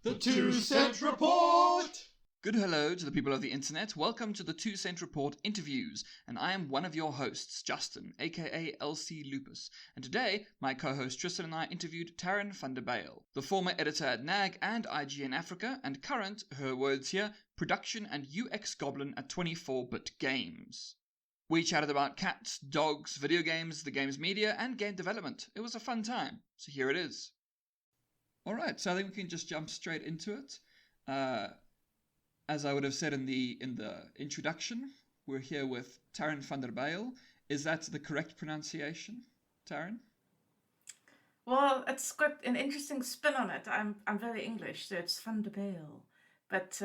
The 2 Cent Report! Good hello to the people of the internet. Welcome to the 2 Cent Report interviews, and I am one of your hosts, Justin, aka LC Lupus. And today, my co-host Tristan and I interviewed Tarryn van der Bijl, the former editor at NAG and IGN Africa, and current, her words here, production and UX goblin at 24-bit games. We chatted about cats, dogs, video games, the games media, and game development. It was a fun time, so here it is. Alright, so I think we can just jump straight into it. As I would have said in the introduction, we're here with Tarryn van der Bijl. Is that the correct pronunciation, Tarryn? Well, it's got an interesting spin on it. I'm very English, so it's van der Bijl. But,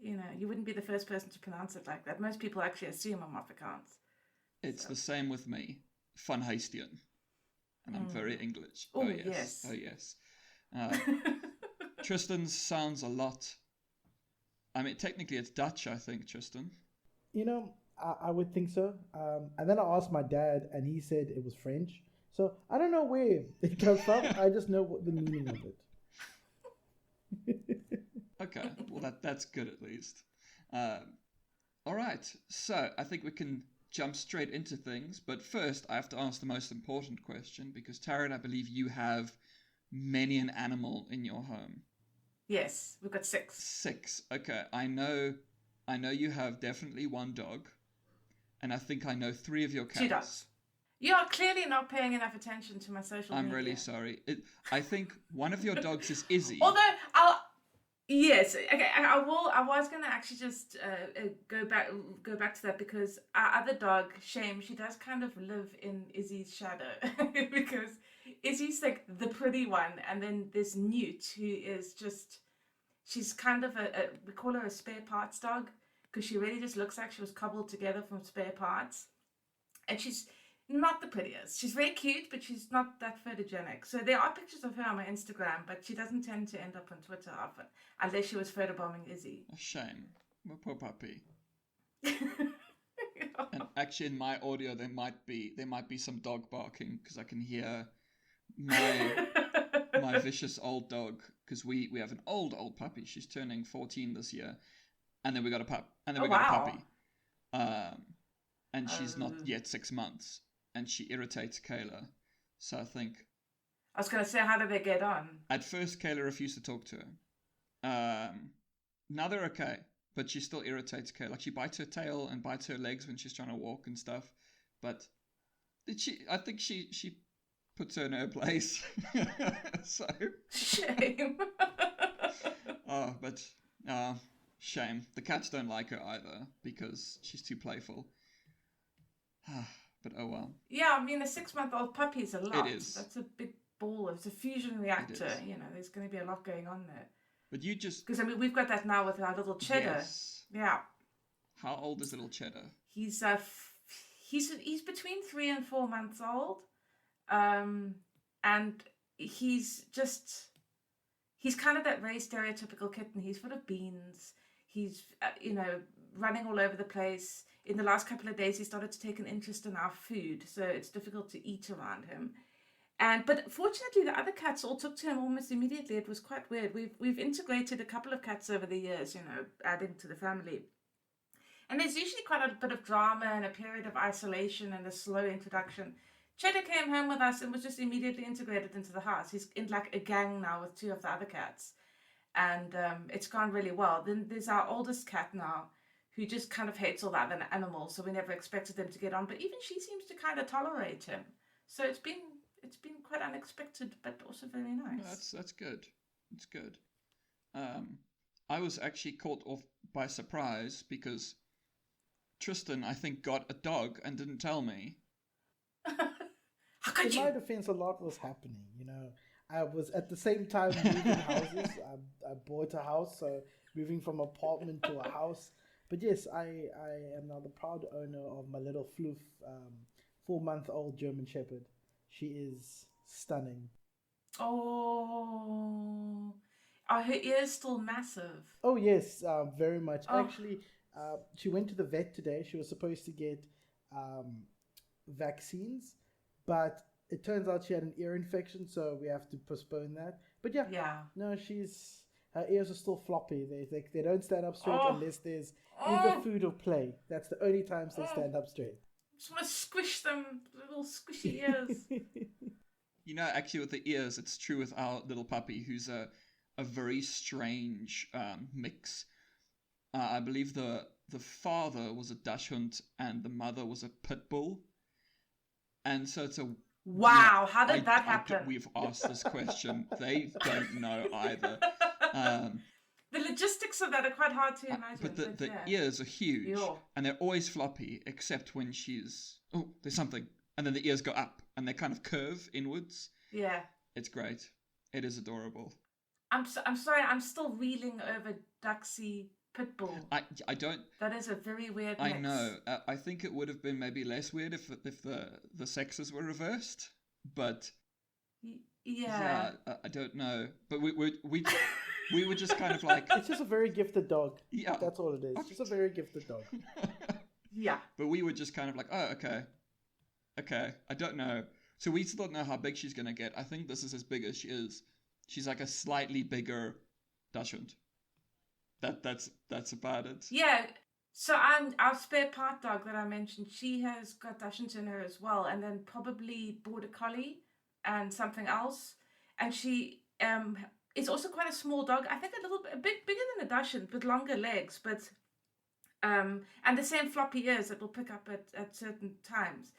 you wouldn't be the first person to pronounce it like that. Most people actually assume I'm Afrikaans. It's the same with me, Van Huisteen. And I'm very English. Oh, yes. Oh, yes. Tristan sounds a lot... I mean, technically it's Dutch, I think, Tristan. I would think so. And then I asked my dad, and he said it was French. So I don't know where it comes from. I just know what the meaning of it. Okay, well, that's good at least. All right, so I think we can jump straight into things. But first, I have to ask the most important question, because, Tarryn, I believe you have many an animal in your home. Yes, we've got 6. 6. Okay, I know you have definitely 1 dog, and I think I know 3 of your cats. 2 dogs. You are clearly not paying enough attention to my social media. I'm really sorry. I think one of your dogs is Izzy. Although, yes, okay, I was going to actually just go back to that, because our other dog, Shame, she does kind of live in Izzy's shadow because Izzy's like the pretty one, and then there's Newt, who is just, she's kind of we call her a spare parts dog, because she really just looks like she was cobbled together from spare parts, and she's not the prettiest. She's very cute, but she's not that photogenic. So there are pictures of her on my Instagram, but she doesn't tend to end up on Twitter often, unless she was photobombing Izzy. A shame. My poor puppy. And actually, in my audio, there might be some dog barking, because I can hear my vicious old dog. Because we have an old puppy. She's turning 14 this year, and then we got a pup, and then we got a puppy. And she's not yet 6 months. And she irritates Kayla. So I think... I was going to say, how did they get on? At first, Kayla refused to talk to her. Now they're okay. But she still irritates Kayla. Like, she bites her tail and bites her legs when she's trying to walk and stuff. But I think she puts her in her place. So... Shame. Shame. The cats don't like her either, because she's too playful. But oh well. Yeah, I mean, a 6-month-old puppy is a lot. It is. That's a big ball. It's a fusion reactor. There's going to be a lot going on there. But you just... Because, I mean, we've got that now with our little cheddar. Yes. Yeah. How old is little cheddar? He's between 3 and 4 months old. And he's kind of that very stereotypical kitten. He's full of beans. He's, running all over the place. In the last couple of days, he started to take an interest in our food, so it's difficult to eat around him. But fortunately, the other cats all took to him almost immediately. It was quite weird. We've integrated a couple of cats over the years, adding to the family. And there's usually quite a bit of drama and a period of isolation and a slow introduction. Cheddar came home with us and was just immediately integrated into the house. He's in like a gang now with 2 of the other cats. And it's gone really well. Then there's our oldest cat now, who just kind of hates all the other animals, so we never expected them to get on. But even she seems to kind of tolerate him. So it's been quite unexpected, but also very nice. That's good. It's good. I was actually caught off by surprise, because Tristan, I think, got a dog and didn't tell me. How could you? In my defense, a lot was happening. I was at the same time moving houses. I bought a house, so moving from apartment to a house. But yes, I am now the proud owner of my little floof, 4-month-old German Shepherd. She is stunning. Oh, are her ears still massive? Oh yes, very much. Oh. Actually, she went to the vet today. She was supposed to get vaccines, but it turns out she had an ear infection, so we have to postpone that. But yeah, Yeah. no, her ears are still floppy. They don't stand up straight Oh. unless there's either food or play. That's the only times they stand up straight. I just want to squish them, little squishy ears. You know, actually, with the ears, it's true with our little puppy, who's a very strange mix. I believe the father was a Dachshund and the mother was a pit bull, and so it's a Wow, how did that happen? We've asked this question. They don't know either. The logistics of that are quite hard to imagine. But the ears are huge, Yeah. and they're always floppy, except when there's something, and then the ears go up, and they kind of curve inwards. Yeah. It's great. It is adorable. I'm sorry, I'm still reeling over Duxie Pitbull. I don't. That is a very weird mix. I know. I think it would have been maybe less weird if the sexes were reversed, but yeah. I don't know. But we were just kind of like, it's just a very gifted dog. Yeah, that's all it is. It's just a very gifted dog. Yeah. But we were just kind of like, oh, okay. I don't know. So we still don't know how big she's gonna get. I think this is as big as she is. She's like a slightly bigger Dachshund. That's about it. Yeah. So our spare part dog that I mentioned, she has got Dachshunds in her as well, and then probably Border Collie and something else. And she is also quite a small dog. I think a bit bigger than a Dachshund, with longer legs, but and the same floppy ears that will pick up at certain times.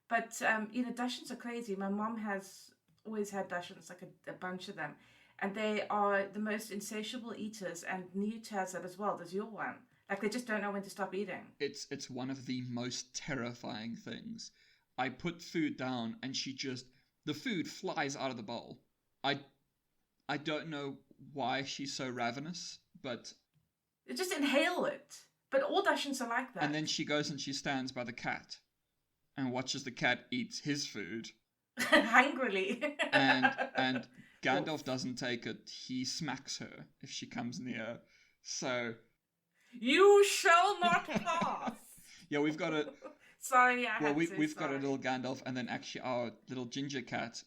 But Dachshunds are crazy. My mom has always had Dachshunds, like a bunch of them. And they are the most insatiable eaters, and Newt has that as well. Does your one? Like, they just don't know when to stop eating. It's one of the most terrifying things. I put food down, and the food flies out of the bowl. I don't know why she's so ravenous, but... They just inhale it. But all Dachshunds are like that. And then she goes and she stands by the cat and watches the cat eat his food. Hungrily. and Gandalf doesn't take it. He smacks her if she comes near. So... You shall not pass! Yeah, we've got a... Sorry, we've got a little Gandalf, and then actually our little ginger cat,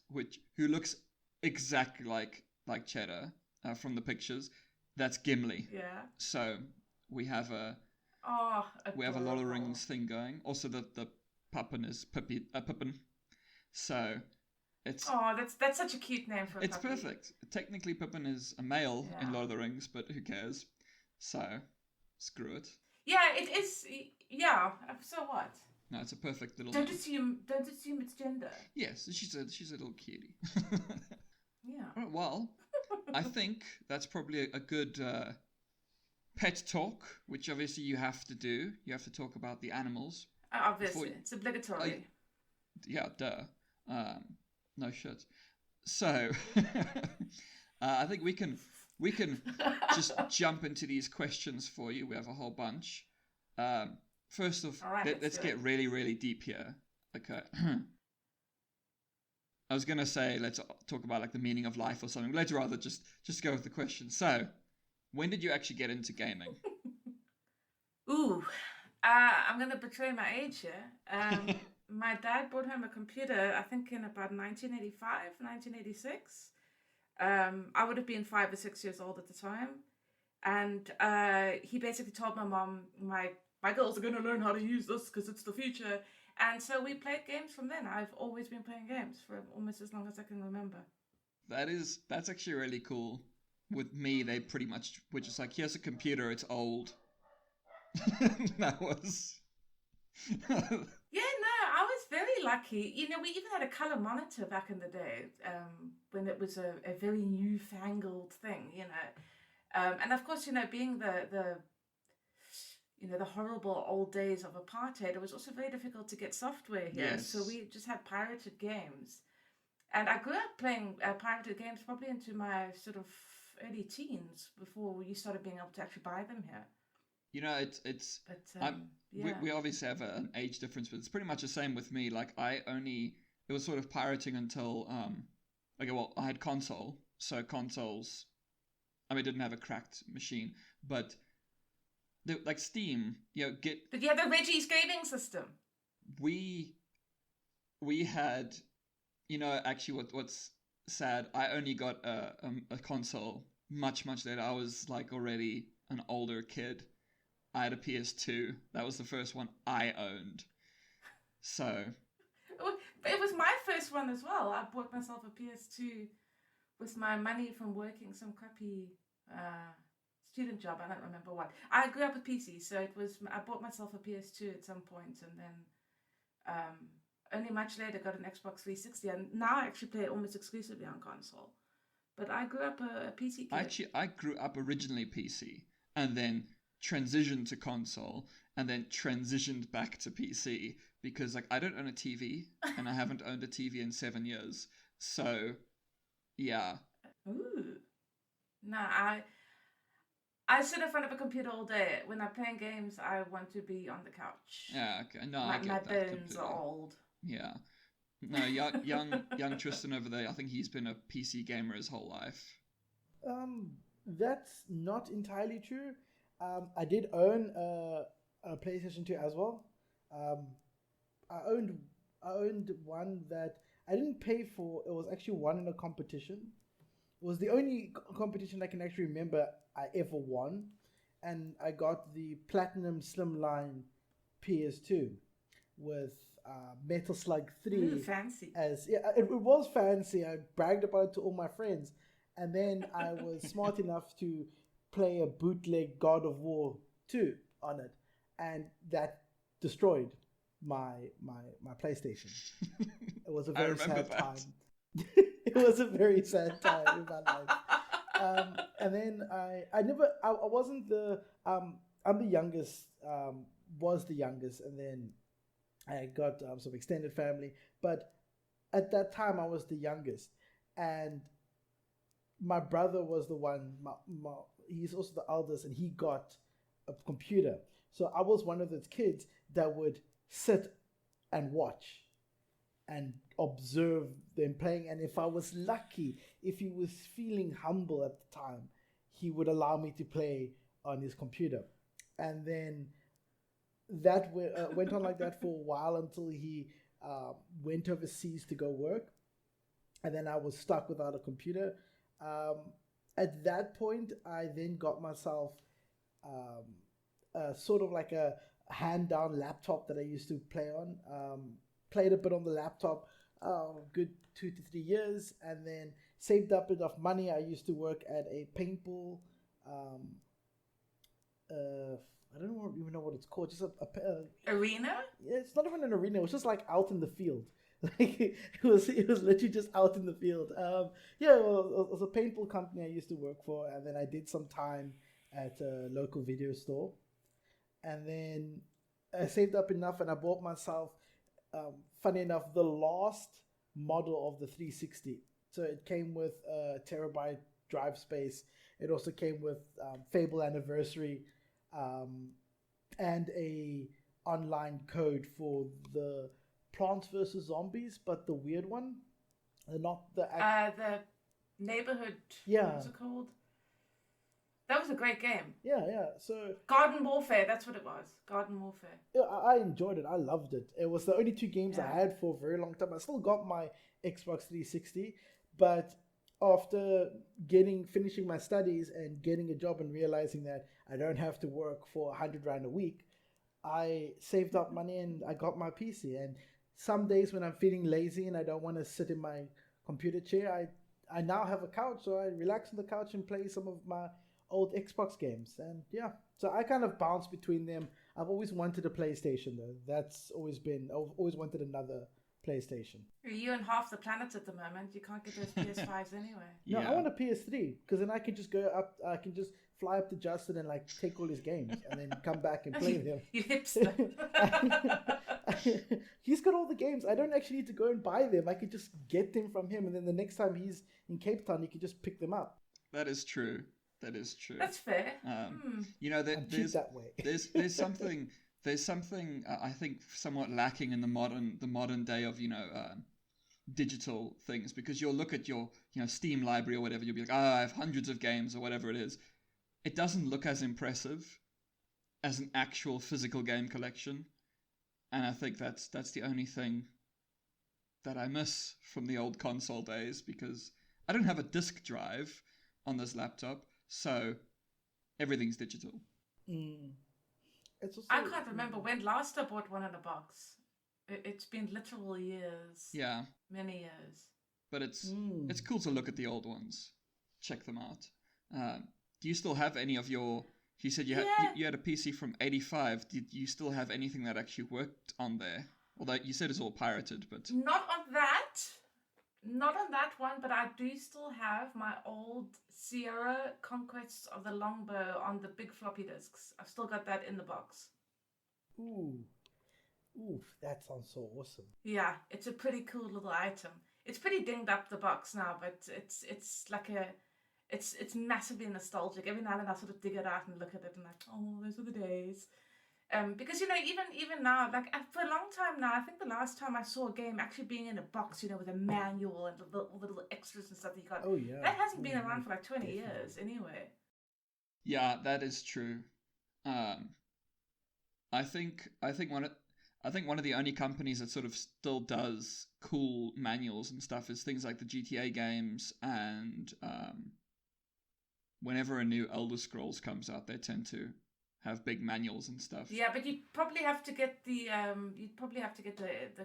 who looks exactly like Cheddar from the pictures. That's Gimli. Yeah. So we have a Lord of the Rings thing going. Also, the Puppin is Pippin. So it's... Oh, that's such a cute name for a It's puppy. perfect. Technically, Pippin is a male in Lord of the Rings, but who cares? So, screw it. Yeah, it is. Yeah. So what? No, it's a perfect little... Don't assume it's gender. Yes, she's a little cutie. Yeah. All right, well, I think that's probably a good pet talk, which obviously you have to do. You have to talk about the animals. Obviously, it's obligatory. Yeah, duh. No shit. So, I think we can just jump into these questions for you. We have a whole bunch. First off, let's get really, really deep here. Okay. I was gonna say let's talk about like the meaning of life or something. Let's rather just go with the question. So, when did you actually get into gaming? Ooh, I'm gonna betray my age here. My dad brought home a computer, I think in about 1985, 1986. I would have been 5 or 6 years old at the time. And he basically told my mom, my girls are going to learn how to use this because it's the future. And so we played games from then. I've always been playing games for almost as long as I can remember. That's actually really cool. With me, they pretty much were just like, here's a computer, it's old. That was... Yeah, no, I was very lucky. We even had a color monitor back in the day, when it was a very newfangled thing, and of course, being the horrible old days of apartheid, it was also very difficult to get software here. Yes. So we just had pirated games, and I grew up playing pirated games probably into my sort of early teens before you started being able to actually buy them here. We obviously have an age difference, but it's pretty much the same with me. Like it was sort of pirating until I had console, so consoles. I mean, I didn't have a cracked machine, but like Steam, But you had the Reggie's gaming system. We had, actually what's sad. I only got a console much later. I was like already an older kid. I had a PS2. That was the first one I owned. So it was my first one as well. I bought myself a PS2 with my money from working some crappy student job. I don't remember what. I grew up with PC, so I bought myself a PS2 at some point, and then only much later got an Xbox 360, and now I actually play it almost exclusively on console. But I grew up a PC kid. I grew up originally PC, and then transitioned to console, and then transitioned back to PC, because like I don't own a TV, and I haven't owned a TV in 7 years. So, yeah. Ooh. No, I sit in front of a computer all day. When I'm playing games, I want to be on the couch. Yeah, okay. No, my I get my that bones completely. are old. Yeah. No, young Tristan over there, I think he's been a PC gamer his whole life. That's not entirely true. I did own a PlayStation 2 as well. I owned one that I didn't pay for. It was actually won in a competition. It was the only competition I can actually remember I ever won, and I got the Platinum Slimline PS2 with Metal Slug 3. Ooh, fancy. It was fancy. I bragged about it to all my friends, and then I was smart enough to play a bootleg God of War 2 on it, and that destroyed my PlayStation. It was a very sad time. It was a very sad time in my life. And then I wasn't I'm the youngest, was the youngest, and then I got some extended family, but at that time I was the youngest, and my brother was the one, he's also the eldest, and he got a computer. So I was one of those kids that would sit and watch and observe them playing. And if I was lucky, if he was feeling humble at the time, he would allow me to play on his computer. And then that went on like that for a while until he went overseas to go work. And then I was stuck without a computer. At that point, I then got myself sort of like a hand-down laptop that I used to play on. Played a bit on the laptop, good 2 to 3 years, and then saved up enough money. I used to work at a paintball. I don't even know what it's called. Just a arena. Yeah, it's not even an arena. It was just like out in the field. Like it was literally just out in the field. Yeah, it was a paintball company I used to work for, and then I did some time at a local video store, and then I saved up enough and I bought myself. Funny enough, the last model of the 360. So it came with a terabyte drive space. It also came with Fable Anniversary and a online code for the Plants vs. Zombies, but the weird one. Not the... the neighborhood... Yeah. What's it called? That was a great game. Yeah. So Garden Warfare, that's what it was. Garden Warfare. Yeah, I enjoyed it. I loved it. It was the only 2 games I had for a very long time. I still got my Xbox 360, but after finishing my studies and getting a job and realizing that I don't have to work for 100 Rand a week, I saved up money and I got my PC. And some days when I'm feeling lazy and I don't want to sit in my computer chair, I now have a couch, so I relax on the couch and play some of my old Xbox games. And yeah, so I kind of bounce between them. I've always wanted a PlayStation though. I've always wanted another PlayStation. You and half the planet at the moment. You can't get those PS5s anyway. No, I want a PS3 because then I can just go up. I can just fly up to Justin and like take all his games and then come back and play them. You hipster. He's got all the games. I don't actually need to go and buy them. I could just get them from him, and then the next time he's in Cape Town, he can just pick them up. That is true. That is true. That's fair. You know, there's that way. there's something I think somewhat lacking in the modern day of digital things, because you'll look at your Steam library or whatever, you'll be like, I have hundreds of games or whatever it is. It doesn't look as impressive as an actual physical game collection, and I think that's the only thing that I miss from the old console days, because I don't have a disk drive on this laptop, so everything's digital. It's also, I can't remember when last I bought one in a box. It's been literal years. Yeah, Many years. but it's cool to look at the old ones, check them out. Do you still have any of your? You said you had a PC from '85. Did you still have anything that actually worked on there? Although you said it's all pirated, but Not on that one, but I do still have my old Sierra Conquests of the Longbow on the big floppy disks. I've still got that in the box. Ooh, that sounds so awesome. Yeah, it's a pretty cool little item. It's pretty dinged up, the box now, but it's like it's massively nostalgic. Every now and then I sort of dig it out and look at it and like, oh, those were the days. Because even now, like for a long time now, I think the last time I saw a game actually being in a box, with a manual and all the little extras and stuff that you got. Oh yeah, that hasn't been around for like 20 years anyway. yeah, that is true. I think one of the only companies that sort of still does cool manuals and stuff is things like the GTA games, and whenever a new Elder Scrolls comes out, they tend to have big manuals and stuff. Yeah, but you'd probably have to get the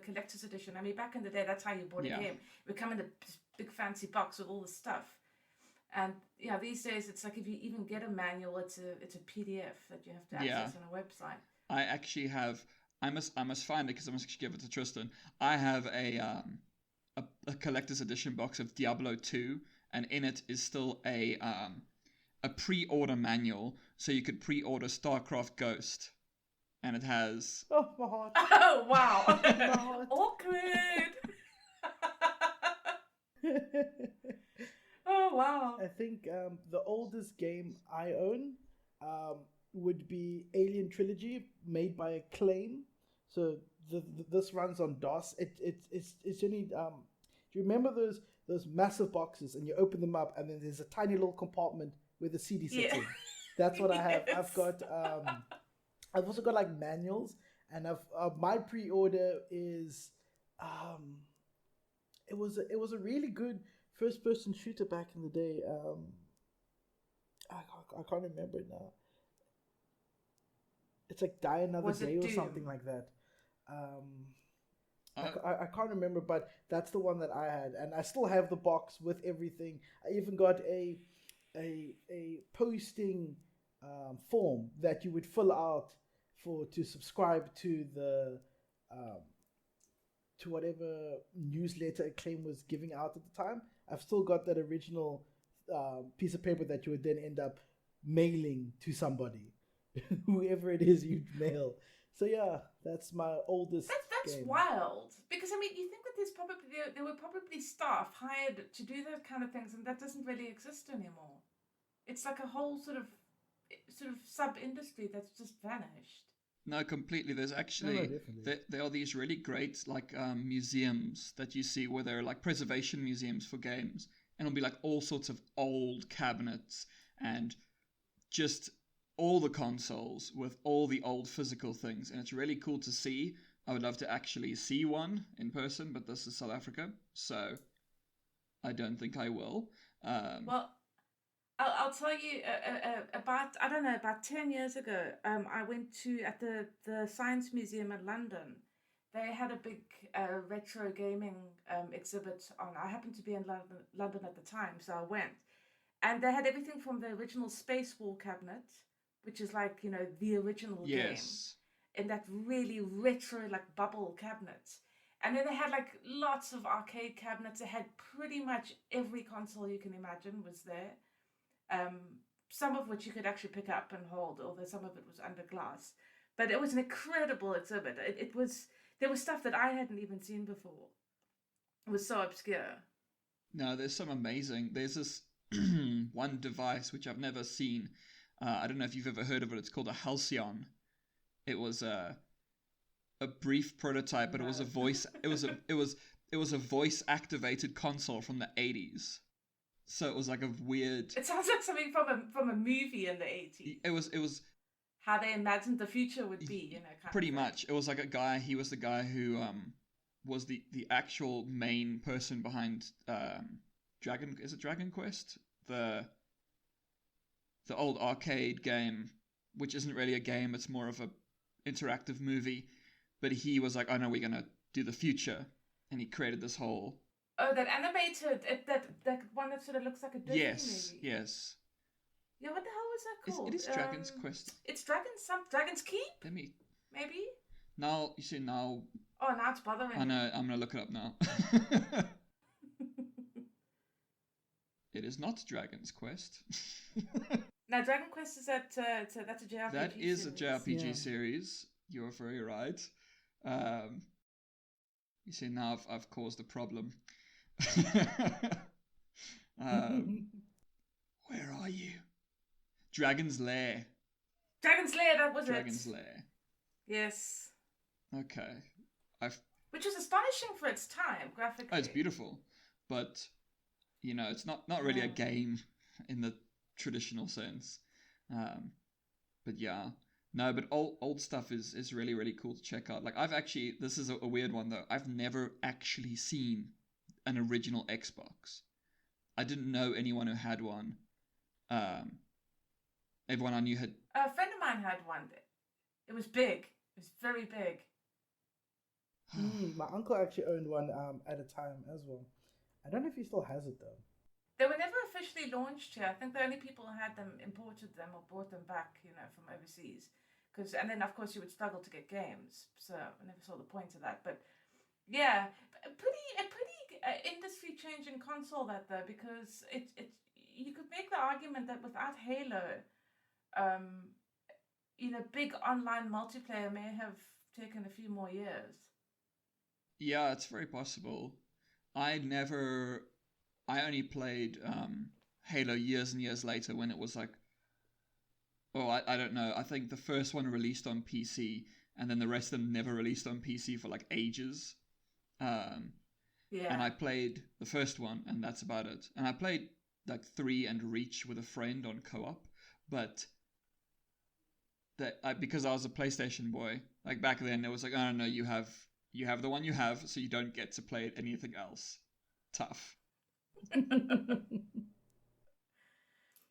collector's edition. I mean, back in the day, that's how you bought a game. It would come in a big fancy box with all the stuff. And yeah, these days it's like if you even get a manual, it's a PDF that you have to access on a website. I actually have. I must find it because I must actually give it to Tristan. I have a collector's edition box of Diablo 2, and in it is still a pre-order manual, so you could pre-order StarCraft Ghost, and it has. Oh my heart! Oh wow! My heart. Awkward. Oh wow! I think the oldest game I own would be Alien Trilogy, made by Acclaim. So this runs on DOS. It's only do you remember those massive boxes, and you open them up and then there's a tiny little compartment where the CD sits in? That's what I have. Yes. I've also got like manuals, and my pre-order is it was a really good first person shooter back in the day. I can't remember it now. It's like Die Another Day or something like that. I can't remember, but that's the one that I had, and I still have the box with everything. I even got a posting form that you would fill out to subscribe to the to whatever newsletter Acclaim was giving out at the time. I've still got that original piece of paper that you would then end up mailing to somebody. Whoever it is you'd mail. So yeah, that's my oldest That's game. wild. Because I mean, you think that there were probably staff hired to do those kind of things, and that doesn't really exist anymore. It's like a whole sort of sub-industry that's just vanished. No, completely. There's actually there are these really great like museums that you see where they're like preservation museums for games, and it'll be like all sorts of old cabinets and just all the consoles with all the old physical things, and it's really cool to see. I would love to actually see one in person, but this is South Africa, so I don't think I will. Well, I'll tell you about 10 years ago, I went at the Science Museum in London. They had a big retro gaming exhibit on. I happened to be in London at the time, so I went. And they had everything from the original Space War cabinet, which is like, the original game, in that really retro, like, bubble cabinet. And then they had, like, lots of arcade cabinets. They had pretty much every console you can imagine was there. Some of which you could actually pick up and hold, although some of it was under glass. But it was an incredible exhibit. There was stuff that I hadn't even seen before. It was so obscure. No, there's some amazing. There's this one device which I've never seen. I don't know if you've ever heard of it. It's called a Halcyon. It was a brief prototype, but it was a voice. It was a voice activated console from the 80s. So it was like a weird. It sounds like something from a movie in the 80s. It was how they imagined the future would be, kind pretty of much. It was like a guy. He was the guy who was the actual main person behind Dragon Quest, the old arcade game, which isn't really a game, it's more of a interactive movie. But he was like, oh no, we're gonna do the future, and he created this whole. Oh, that animated, that one that sort of looks like a Disney movie. Yes. Yeah, what the hell was that called? It is Dragon's Quest. It's Dragon's Keep? Maybe. Now. Oh, now it's bothering me. I know, I'm gonna look it up now. It is not Dragon's Quest. Now, Dragon Quest is that's a JRPG. That is series. a JRPG series. You're very right. You see, now I've caused a problem. Where are you? Dragon's Lair. Dragon's Lair, that was Dragon's Lair. Yes. Okay. Which was astonishing for its time, graphically. Oh, it's beautiful. But, it's not really a game in the traditional sense. But yeah. No, but old stuff is really, really cool to check out. Like, this is a weird one though. I've never actually seen an original Xbox. I didn't know anyone who had one. Everyone I knew had. A friend of mine had one. It was big. It was very big. My uncle actually owned one at a time as well. I don't know if he still has it though. They were never officially launched here. I think the only people who had them imported them or brought them back, from overseas. And then of course you would struggle to get games. So I never saw the point of that. But yeah, a pretty industry changing console that though, because you could make the argument that without Halo, big online multiplayer may have taken a few more years. Yeah, it's very possible. I only played Halo years and years later when it was like, I don't know. I think the first one released on PC, and then the rest of them never released on PC for like ages. And I played the first one, and that's about it. And I played like 3 and Reach with a friend on co-op, but because I was a PlayStation boy, like back then, it was like, oh no, you have the one you have, so you don't get to play anything else. Tough.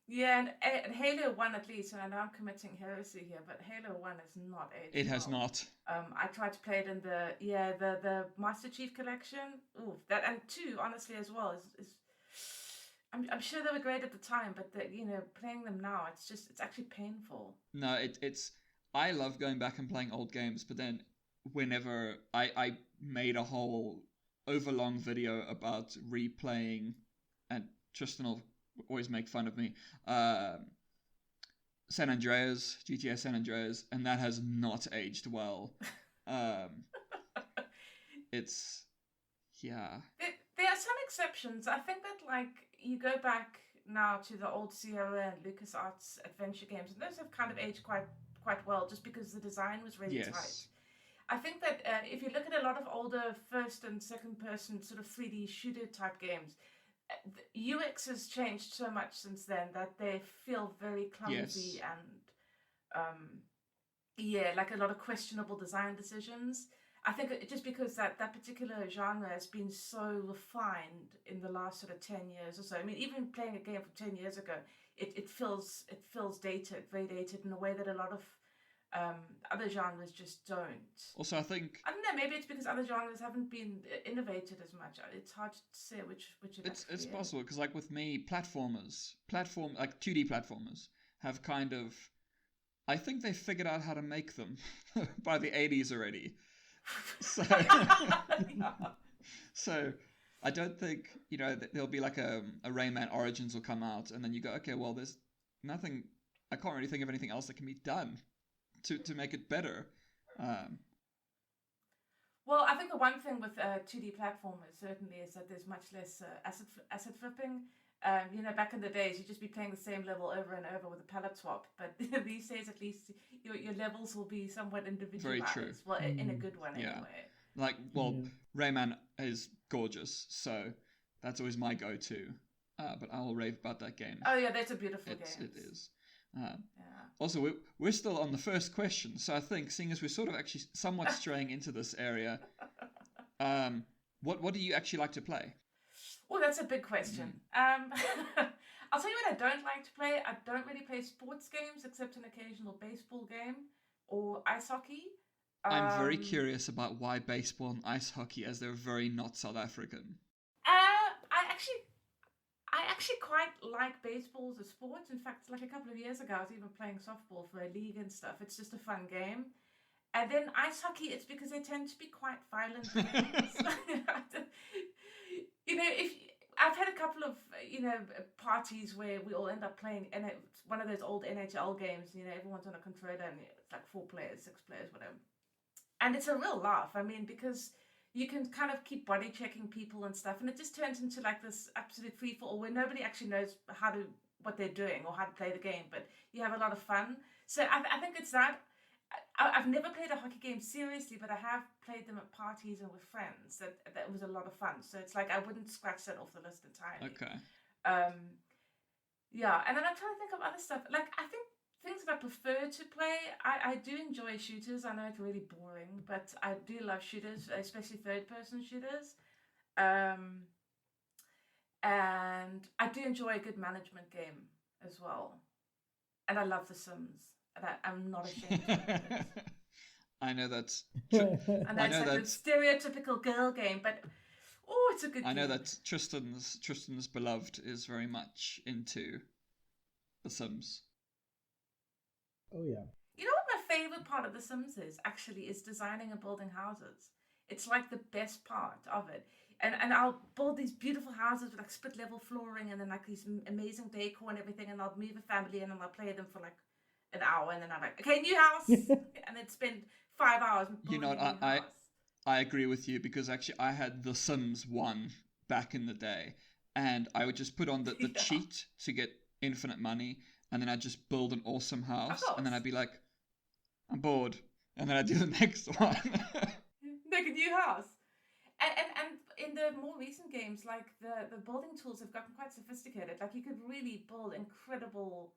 Yeah, and Halo 1 at least, and I know I'm committing heresy here, but Halo 1 is not aged It has well. not. I tried to play it in the Master Chief Collection. Ooh, that, and 2 honestly as well is I'm sure they were great at the time, but playing them now, it's actually painful. No, it's I love going back and playing old games, but then whenever I made a whole overlong video about replaying, and Tristan will always make fun of me, San Andreas, GTA San Andreas, and that has not aged well. It's, yeah. There are some exceptions. I think that, like, you go back now to the old Sierra and LucasArts adventure games, and those have kind of aged quite well, just because the design was really tight. I think that if you look at a lot of older first and second person sort of 3D shooter type games, UX has changed so much since then that they feel very clumsy and like a lot of questionable design decisions. I think just because that particular genre has been so refined in the last sort of 10 years or so. I mean, even playing a game from 10 years ago, it feels dated, very dated in a way that a lot of other genres just don't. Also, I think, I don't know, maybe it's because other genres haven't been innovated as much. It's hard to say which it's possible, because like with me, like 2D platformers have kind of, I think they figured out how to make them by the 80s already. So so I don't think there'll be like a Rayman Origins will come out, and then you go, okay, well, there's nothing, I can't really think of anything else that can be done to make it better. Well, I think the one thing with 2D platformers certainly is that there's much less asset flipping. Back in the days, you'd just be playing the same level over and over with a palette swap. But these days, at least, your levels will be somewhat individualized. Very true. Well, in a good one, yeah. anyway. Like, well, Rayman is gorgeous, so that's always my go-to. But I will rave about that game. Oh yeah, that's a beautiful game. It is. Also, we're still on the first question, so I think, seeing as we're sort of actually somewhat straying into this area, What do you actually like to play? Oh, that's a big question. I'll tell you what I don't like to play. I don't really play sports games except an occasional baseball game or ice hockey. I'm very curious about why baseball and ice hockey, as they're very not South African. I actually quite like baseball as a sport. In fact, like a couple of years ago, I was even playing softball for a league and stuff. It's just a fun game. And then ice hockey, it's because they tend to be quite violent games. If I've had a couple of parties where we all end up playing, and it's one of those old NHL games. Everyone's on a controller, and it's like 4 players, 6 players, whatever. And it's a real laugh. I mean, because you can kind of keep body checking people and stuff, and it just turns into like this absolute free for all where nobody actually knows what they're doing or how to play the game, but you have a lot of fun. So I think it's that. I've never played a hockey game seriously, but I have played them at parties and with friends. That was a lot of fun. So it's like I wouldn't scratch that off the list entirely. Okay. Yeah, and then I'm trying to think of other stuff. Like I think things that I prefer to play, I do enjoy shooters. I know it's really boring, but I do love shooters, especially third-person shooters. And I do enjoy a good management game as well. And I love The Sims. And I'm not ashamed of it. I know that's... And that's like a stereotypical girl game, but... Oh, it's a good game. I know that Tristan's beloved is very much into The Sims. Oh, yeah. You know what my favourite part of The Sims is designing and building houses. It's like the best part of it. And I'll build these beautiful houses with like split level flooring and then like these amazing decor and everything, and I'll move a family in and I'll play them for like an hour, and then I'm like, okay, new house, and then spend 5 hours building a new house. I agree with you, because actually I had The Sims 1 back in the day, and I would just put on the cheat to get infinite money, and then I'd just build an awesome house, and then I'd be like, I'm bored, and then I'd do the next one. Make a new house. And in the more recent games, like the building tools have gotten quite sophisticated. Like you could really build incredible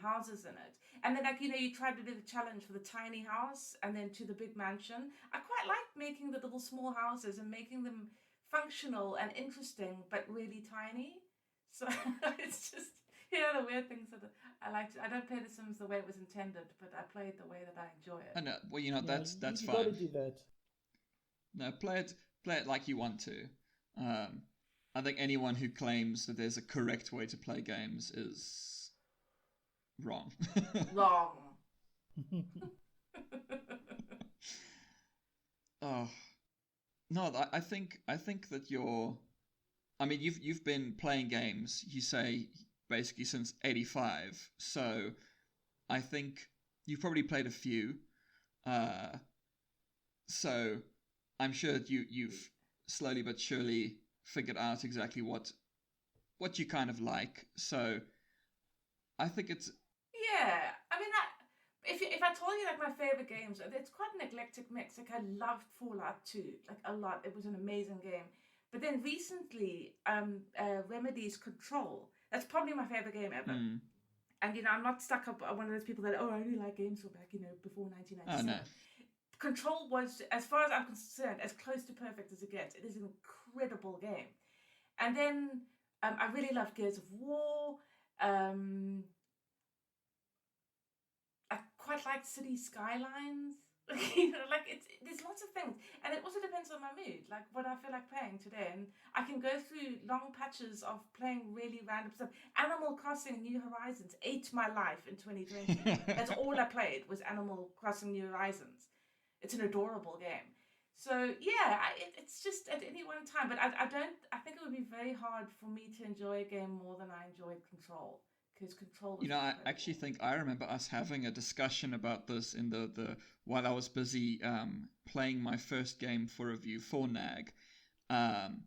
houses in it. And then like, you try to do the challenge for the tiny house and then to the big mansion. I quite like making the little small houses and making them functional and interesting, but really tiny. So it's just, the weird things that I like. I don't play The Sims the way it was intended, but I play it the way that I enjoy it. I know. Well, that's fine. You gotta do that. No, play it like you want to. I think anyone who claims that there's a correct way to play games is wrong. Wrong. Oh no, I think that you've been playing games, you say, basically since 85. So I think you've probably played a few. So I'm sure that you've slowly but surely figured out exactly what you kind of like. So I think it's... Yeah, I mean, if I told you like my favorite games, it's quite an eclectic mix. Like I loved Fallout 2, like a lot. It was an amazing game. But then recently, Remedy's Control. That's probably my favorite game ever. Mm. And I'm not stuck up on one of those people that I only like games from back before 1997. Oh no. Control was, as far as I'm concerned, as close to perfect as it gets. It is an incredible game. And then I really loved Gears of War. I quite like City Skylines. There's lots of things. And it also depends on my mood, like what I feel like playing today. And I can go through long patches of playing really random stuff. Animal Crossing New Horizons ate my life in 2020. That's all I played was Animal Crossing New Horizons. It's an adorable game. So yeah, it's just at any one time. But I think it would be very hard for me to enjoy a game more than I enjoyed Control. Because Control was I actually think I remember us having a discussion about this in the while I was busy playing my first game for review for NAG. And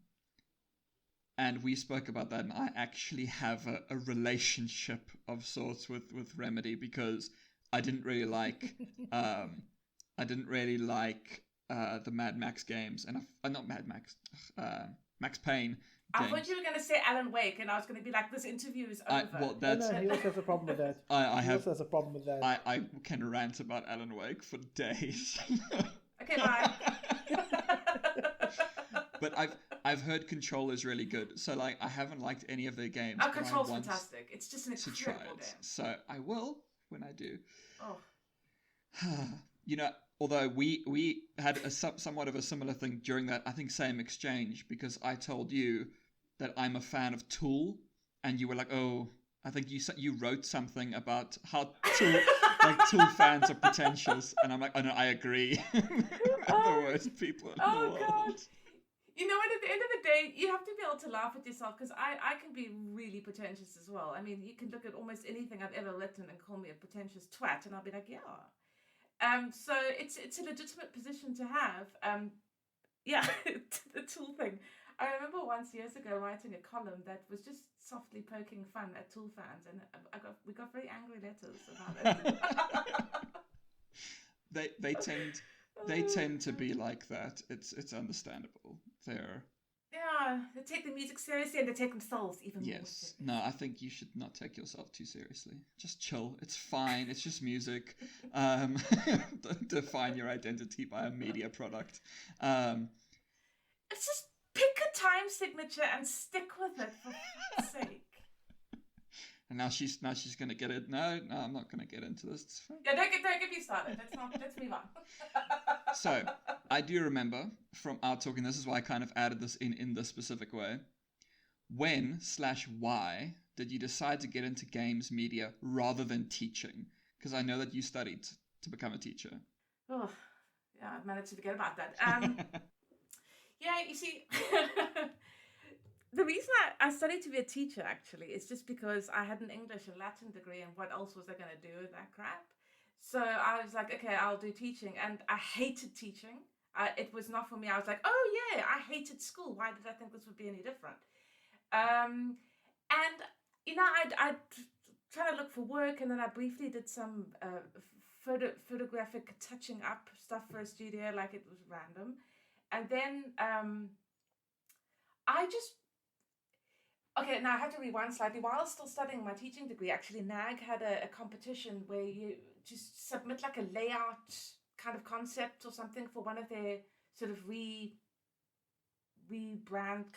we spoke about that, and I actually have a relationship of sorts with Remedy, because I didn't really like the Mad Max games, and not Mad Max, Max Payne. I thought you were going to say Alan Wake, and I was going to be like, this interview is over. No, he also has a problem with that. He also has a problem with that. I can rant about Alan Wake for days. Okay, bye. But I've heard Control is really good. So like I haven't liked any of their games. Oh, but I Control's want fantastic. It's just an to try incredible it. game. So I will when I do. Oh. You know, although we had somewhat of a similar thing during that, I think, same exchange, because I told you that I'm a fan of Tool, and you were like, oh, I think you wrote something about how Tool fans are pretentious, and I'm like, oh no, I agree. They're the worst people in the world. God. You know what, at the end of the day, you have to be able to laugh at yourself, because I can be really pretentious as well. I mean, you can look at almost anything I've ever written and call me a pretentious twat, and I'll be like, yeah. So it's a legitimate position to have. Yeah, the Tool thing. I remember once years ago writing a column that was just softly poking fun at Tool fans, and we got very angry letters about it. They tend to be like that. It's understandable. They take the music seriously, and they take themselves even more seriously. No, I think you should not take yourself too seriously. Just chill. It's fine. It's just music. Don't define your identity by a media product. It's just pick a time signature and stick with it, for fuck's sake. And now she's gonna get it. No, I'm not gonna get into this. Yeah, don't get me started. Let's move on. So I do remember from our talking. This is why I kind of added this in this specific way. When/why did you decide to get into games media rather than teaching? Because I know that you studied to become a teacher. Oh, yeah, I've managed to forget about that. Yeah, you see, the reason I studied to be a teacher, actually, is just because I had an English and Latin degree, and what else was I going to do with that crap? So I was like, okay, I'll do teaching, and I hated teaching. It was not for me. I was like, oh yeah, I hated school. Why did I think this would be any different? And, you know, I'd try to look for work, and then I briefly did some photographic touching up stuff for a studio, like it was random. And then okay, now I have to rewind slightly. While I was still studying my teaching degree, actually, NAG had a competition where you just submit like a layout kind of concept or something for one of their sort of rebrand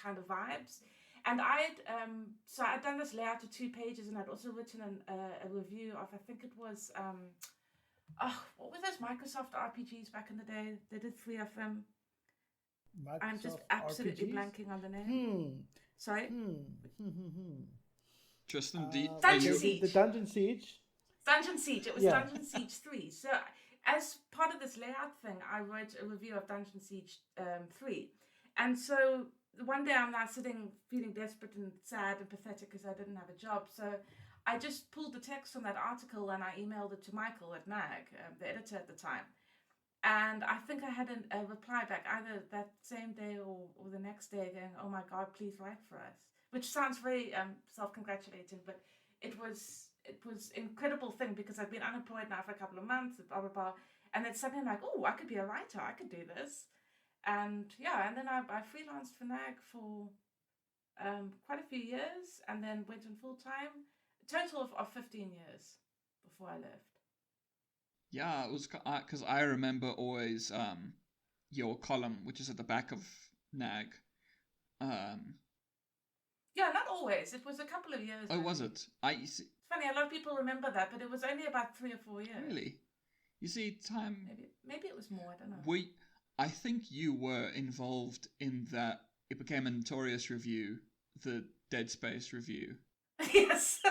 kind of vibes. And I'd done this layout to 2 pages, and I'd also written a review of, I think it was, what were those Microsoft RPGs back in the day? They did 3 of them. Microsoft I'm just absolutely RPGs? blanking on the name. Sorry? Tristan, Dungeon Siege. The Dungeon Siege. Dungeon Siege. It was Dungeon Siege 3. So as part of this layout thing, I wrote a review of Dungeon Siege 3. And so one day I'm now sitting feeling desperate and sad and pathetic because I didn't have a job. So I just pulled the text from that article and I emailed it to Michael at NAG, the editor at the time. And I think I had a reply back either that same day or the next day going, oh my God, please write for us. Which sounds very self-congratulating, but it was an incredible thing because I've been unemployed now for a couple of months, blah, blah, blah. And then suddenly I'm like, oh, I could be a writer. I could do this. And yeah, and then I freelanced for NAG for quite a few years and then went in full-time. A total of 15 years before I left. Yeah, it was because I remember always your column, which is at the back of NAG. Yeah, not always. It was a couple of years. Oh, was it? It's funny, a lot of people remember that, but it was only about 3 or 4 years. Really? You see, time... Maybe it was more, I don't know. I think you were involved in that. It became a notorious review, the Dead Space review. Yes.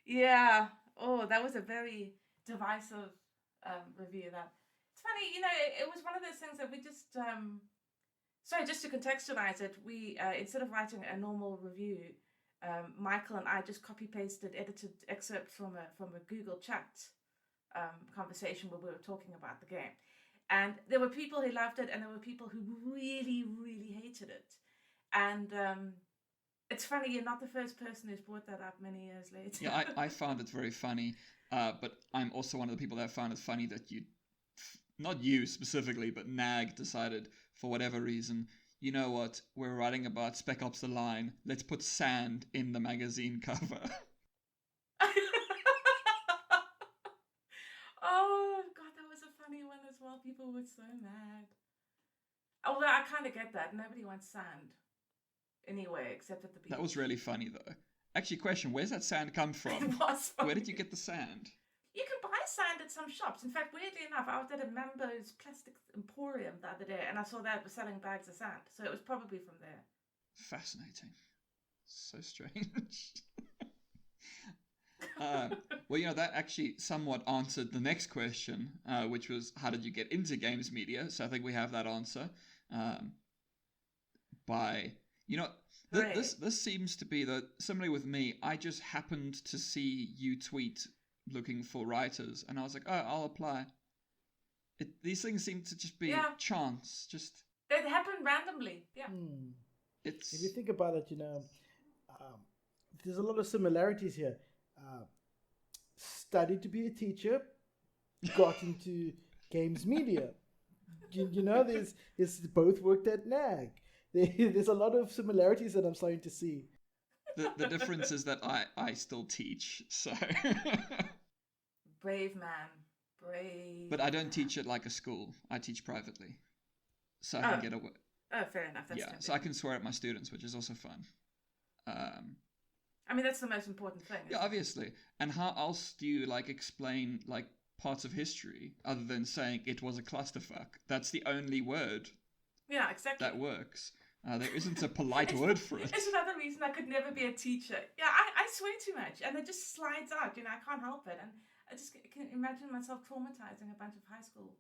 Yeah. Oh, that was a very divisive review. It's funny, you know, it was one of those things that we just... Sorry, just to contextualize it, we instead of writing a normal review, Michael and I just copy-pasted edited excerpts from a Google chat conversation where we were talking about the game. And there were people who loved it and there were people who really, really hated it. And it's funny, you're not the first person who's brought that up many years later. Yeah, I found it very funny, but I'm also one of the people that found it funny that not you specifically, but NAG decided, for whatever reason, you know what, we're writing about Spec Ops The Line, let's put sand in the magazine cover. Oh, God, that was a funny one as well. People were so mad. Although I kind of get that. Nobody wants sand anywhere except at the beach. That was really funny, though. Actually, question, where's that sand come from? It was funny. Where did you get the sand? You can buy sand at some shops. In fact, weirdly enough, I was at a Mambo's Plastic Emporium the other day, and I saw that was selling bags of sand. So it was probably from there. Fascinating. So strange. Well, that actually somewhat answered the next question, which was, how did you get into games media? So I think we have that answer. This seems to be similarly with me. I just happened to see you tweet looking for writers, and I was like, oh, I'll apply. These things seem to just be chance. Just they happen randomly. Yeah. It's if you think about it, there's a lot of similarities here. Studied to be a teacher, got into games media. There's both worked at NAG. There's a lot of similarities that I'm starting to see. The difference is that I still teach, so brave man, brave. But I don't teach at like a school. I teach privately, so I can get away. Oh, fair enough. That's so I can swear at my students, which is also fun. I mean, that's the most important thing. Yeah, obviously. And how else do you explain parts of history other than saying it was a clusterfuck? That's the only word. Yeah, exactly. That works. There isn't a polite word for it. It's another reason I could never be a teacher. Yeah, I swear too much, and it just slides out. I can't help it, and I just can imagine myself traumatizing a bunch of high school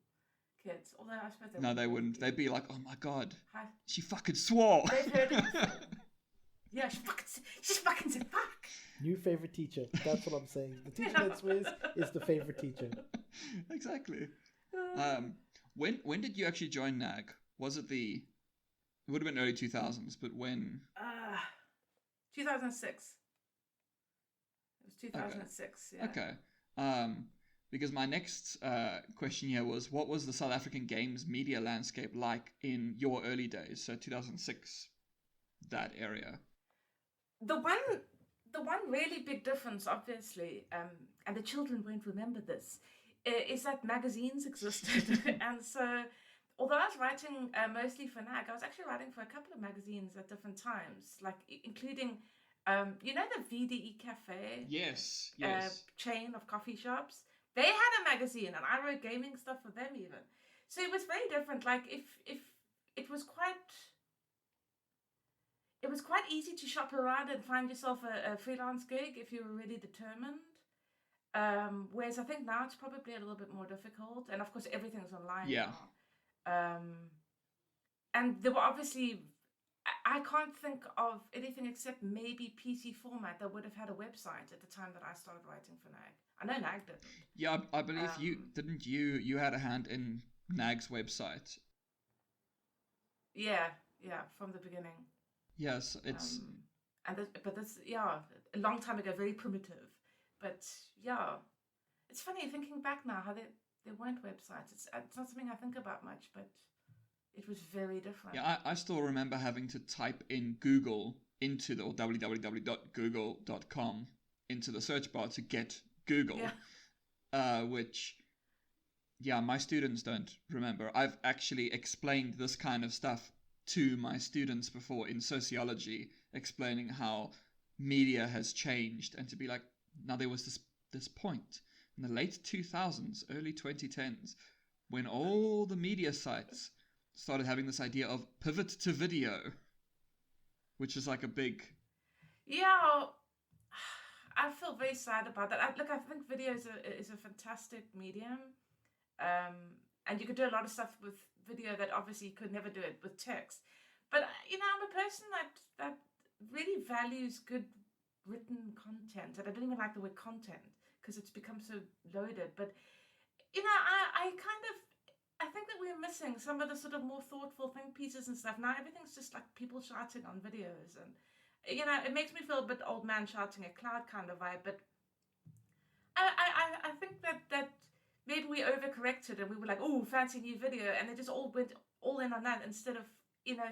kids. Although I suppose they wouldn't. They'd be like, "Oh my god, she fucking swore." They've heard it before. Yeah, she fucking said fuck. New favorite teacher. That's what I'm saying. The teacher that swears is the favorite teacher. Exactly. When did you actually join NAG? Was it it would have been early 2000s, but when? 2006. It was 2006, yeah. Okay. Because my next question here was, what was the South African games media landscape like in your early days? So 2006, that area. The one really big difference, obviously, and the children won't remember this, is that magazines existed. And so, although I was writing mostly for NAG, I was actually writing for a couple of magazines at different times, including, the VDE Cafe? Yes. Chain of coffee shops. They had a magazine, and I wrote gaming stuff for them even. So it was very different. If it was quite... It was quite easy to shop around and find yourself a freelance gig if you were really determined. Whereas I think now it's probably a little bit more difficult. And of course, everything's online now. And there were obviously, I can't think of anything except maybe PC Format that would have had a website at the time that I started writing for NAG. I know NAG didn't. Yeah, I believe you had a hand in NAG's website. Yeah, from the beginning. Yes, it's... but this, a long time ago, very primitive. But, it's funny thinking back now how there weren't websites. It's not something I think about much, but it was very different. Yeah, I still remember having to type in Google or www.google.com into the search bar to get Google, which... Yeah, my students don't remember. I've actually explained this kind of stuff to my students before in sociology, explaining how media has changed, and to be like, now there was this point in the late 2000s, early 2010s, when all the media sites started having this idea of pivot to video, which is like a big... Yeah, I feel very sad about that. I think video is a fantastic medium. And you could do a lot of stuff with video that obviously you could never do it with text. But, I'm a person that really values good written content. And I don't even like the word content because it's become so loaded. But, I think that we're missing some of the sort of more thoughtful think pieces and stuff. Now everything's just like people shouting on videos. And, it makes me feel a bit old man shouting at cloud kind of vibe. But I think that maybe we overcorrected and we were like, oh, fancy new video, and they just all went all in on that instead of,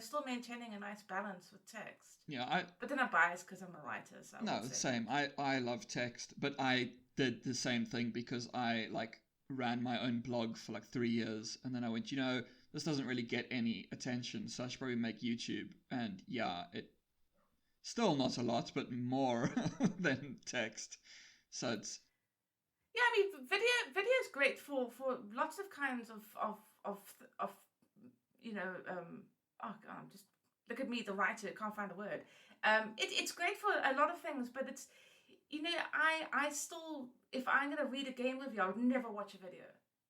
still maintaining a nice balance with text. Yeah, but then I'm biased because I'm a writer. So no, same. I love text, but I did the same thing because I ran my own blog for 3 years, and then I went, this doesn't really get any attention, so I should probably make YouTube. And yeah, it still not a lot, but more than text. So it's Yeah, I mean, video is great for lots of kinds of oh god, just look at me, the writer, can't find a word. It's great for a lot of things, but it's, I still, if I'm gonna read a game review, I would never watch a video.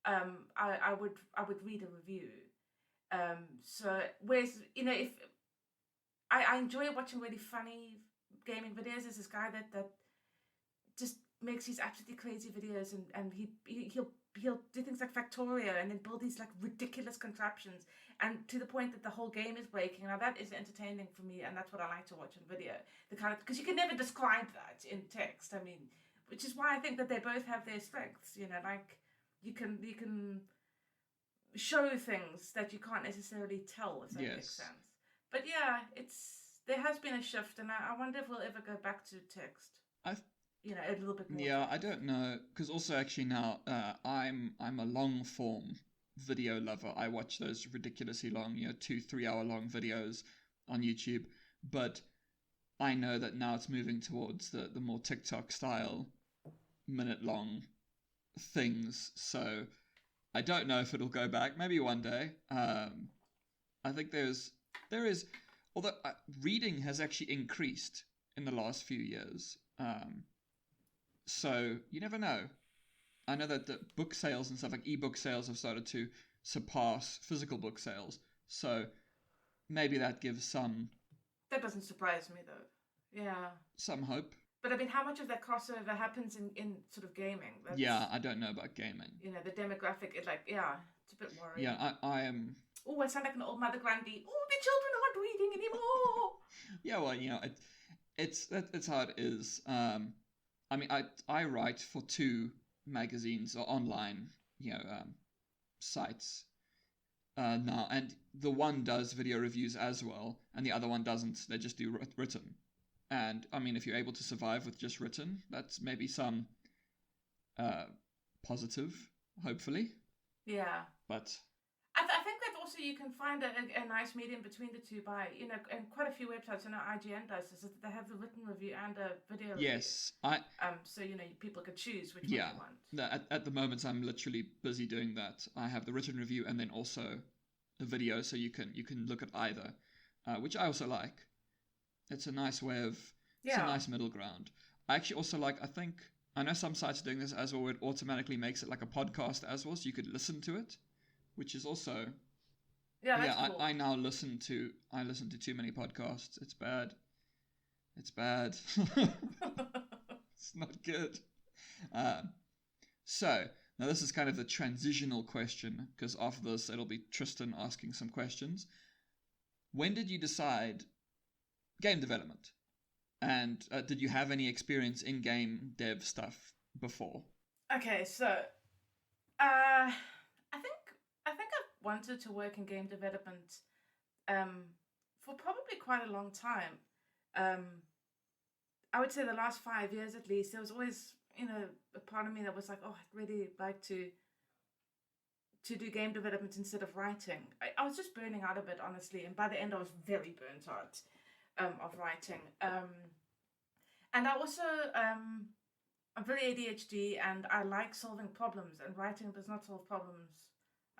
I would read a review. So whereas, if I enjoy watching really funny gaming videos. There's this guy that just makes these absolutely crazy videos, and he'll do things like Factorio and then build these like ridiculous contraptions, and to the point that the whole game is breaking. Now that is entertaining for me, and that's what I like to watch on video. The kind of, because you can never describe that in text. I mean, which is why I think that they both have their strengths. Like you can show things that you can't necessarily tell, if that makes sense. But yeah, there has been a shift, and I wonder if we'll ever go back to text. A little bit more. Yeah, I don't know, because also actually now I'm a long form video lover. I watch those ridiculously long, 2-3 hour long videos on YouTube. But I know that now it's moving towards the more TikTok style minute long things. So I don't know if it'll go back. Maybe one day. I think there is, although reading has actually increased in the last few years. So you never know. I know that the book sales and stuff like ebook sales have started to surpass physical book sales. So maybe that gives some... That doesn't surprise me though. Yeah. Some hope. But I mean, how much of that crossover happens in sort of gaming? Yeah, I don't know about gaming. The demographic, it's a bit worrying. Yeah, I am... Oh, I sound like an old Mother Grundy. Oh, the children aren't reading anymore. Yeah, well, it's how it is. I mean, I write for 2 magazines or online, sites now, and the one does video reviews as well, and the other one doesn't. They just do written. And I mean, if you're able to survive with just written, that's maybe some positive, hopefully. Yeah. But I think that also you can find a nice medium between the two by, and quite a few websites, IGN does this, is that they have the written review and a video review. Yes, so, people can choose which one they want. At the moment, I'm literally busy doing that. I have the written review and then also the video, so you can look at either, which I also like. It's a nice way of, it's a nice middle ground. I actually also like, I know some sites are doing this as well, where it automatically makes it like a podcast as well, so you could listen to it. Which is also, cool. I now listen to too many podcasts. It's bad. It's not good. So now this is kind of the transitional question, because after this it'll be Tristan asking some questions. When did you decide game development, and did you have any experience in game dev stuff before? Okay, so I think I've wanted to work in game development for probably quite a long time. I would say the last 5 years at least. There was always, a part of me that was like, oh, I'd really like to do game development instead of writing. I was just burning out a bit, honestly, and by the end I was very burnt out of writing. And I also, I'm very ADHD, and I like solving problems, and writing does not solve problems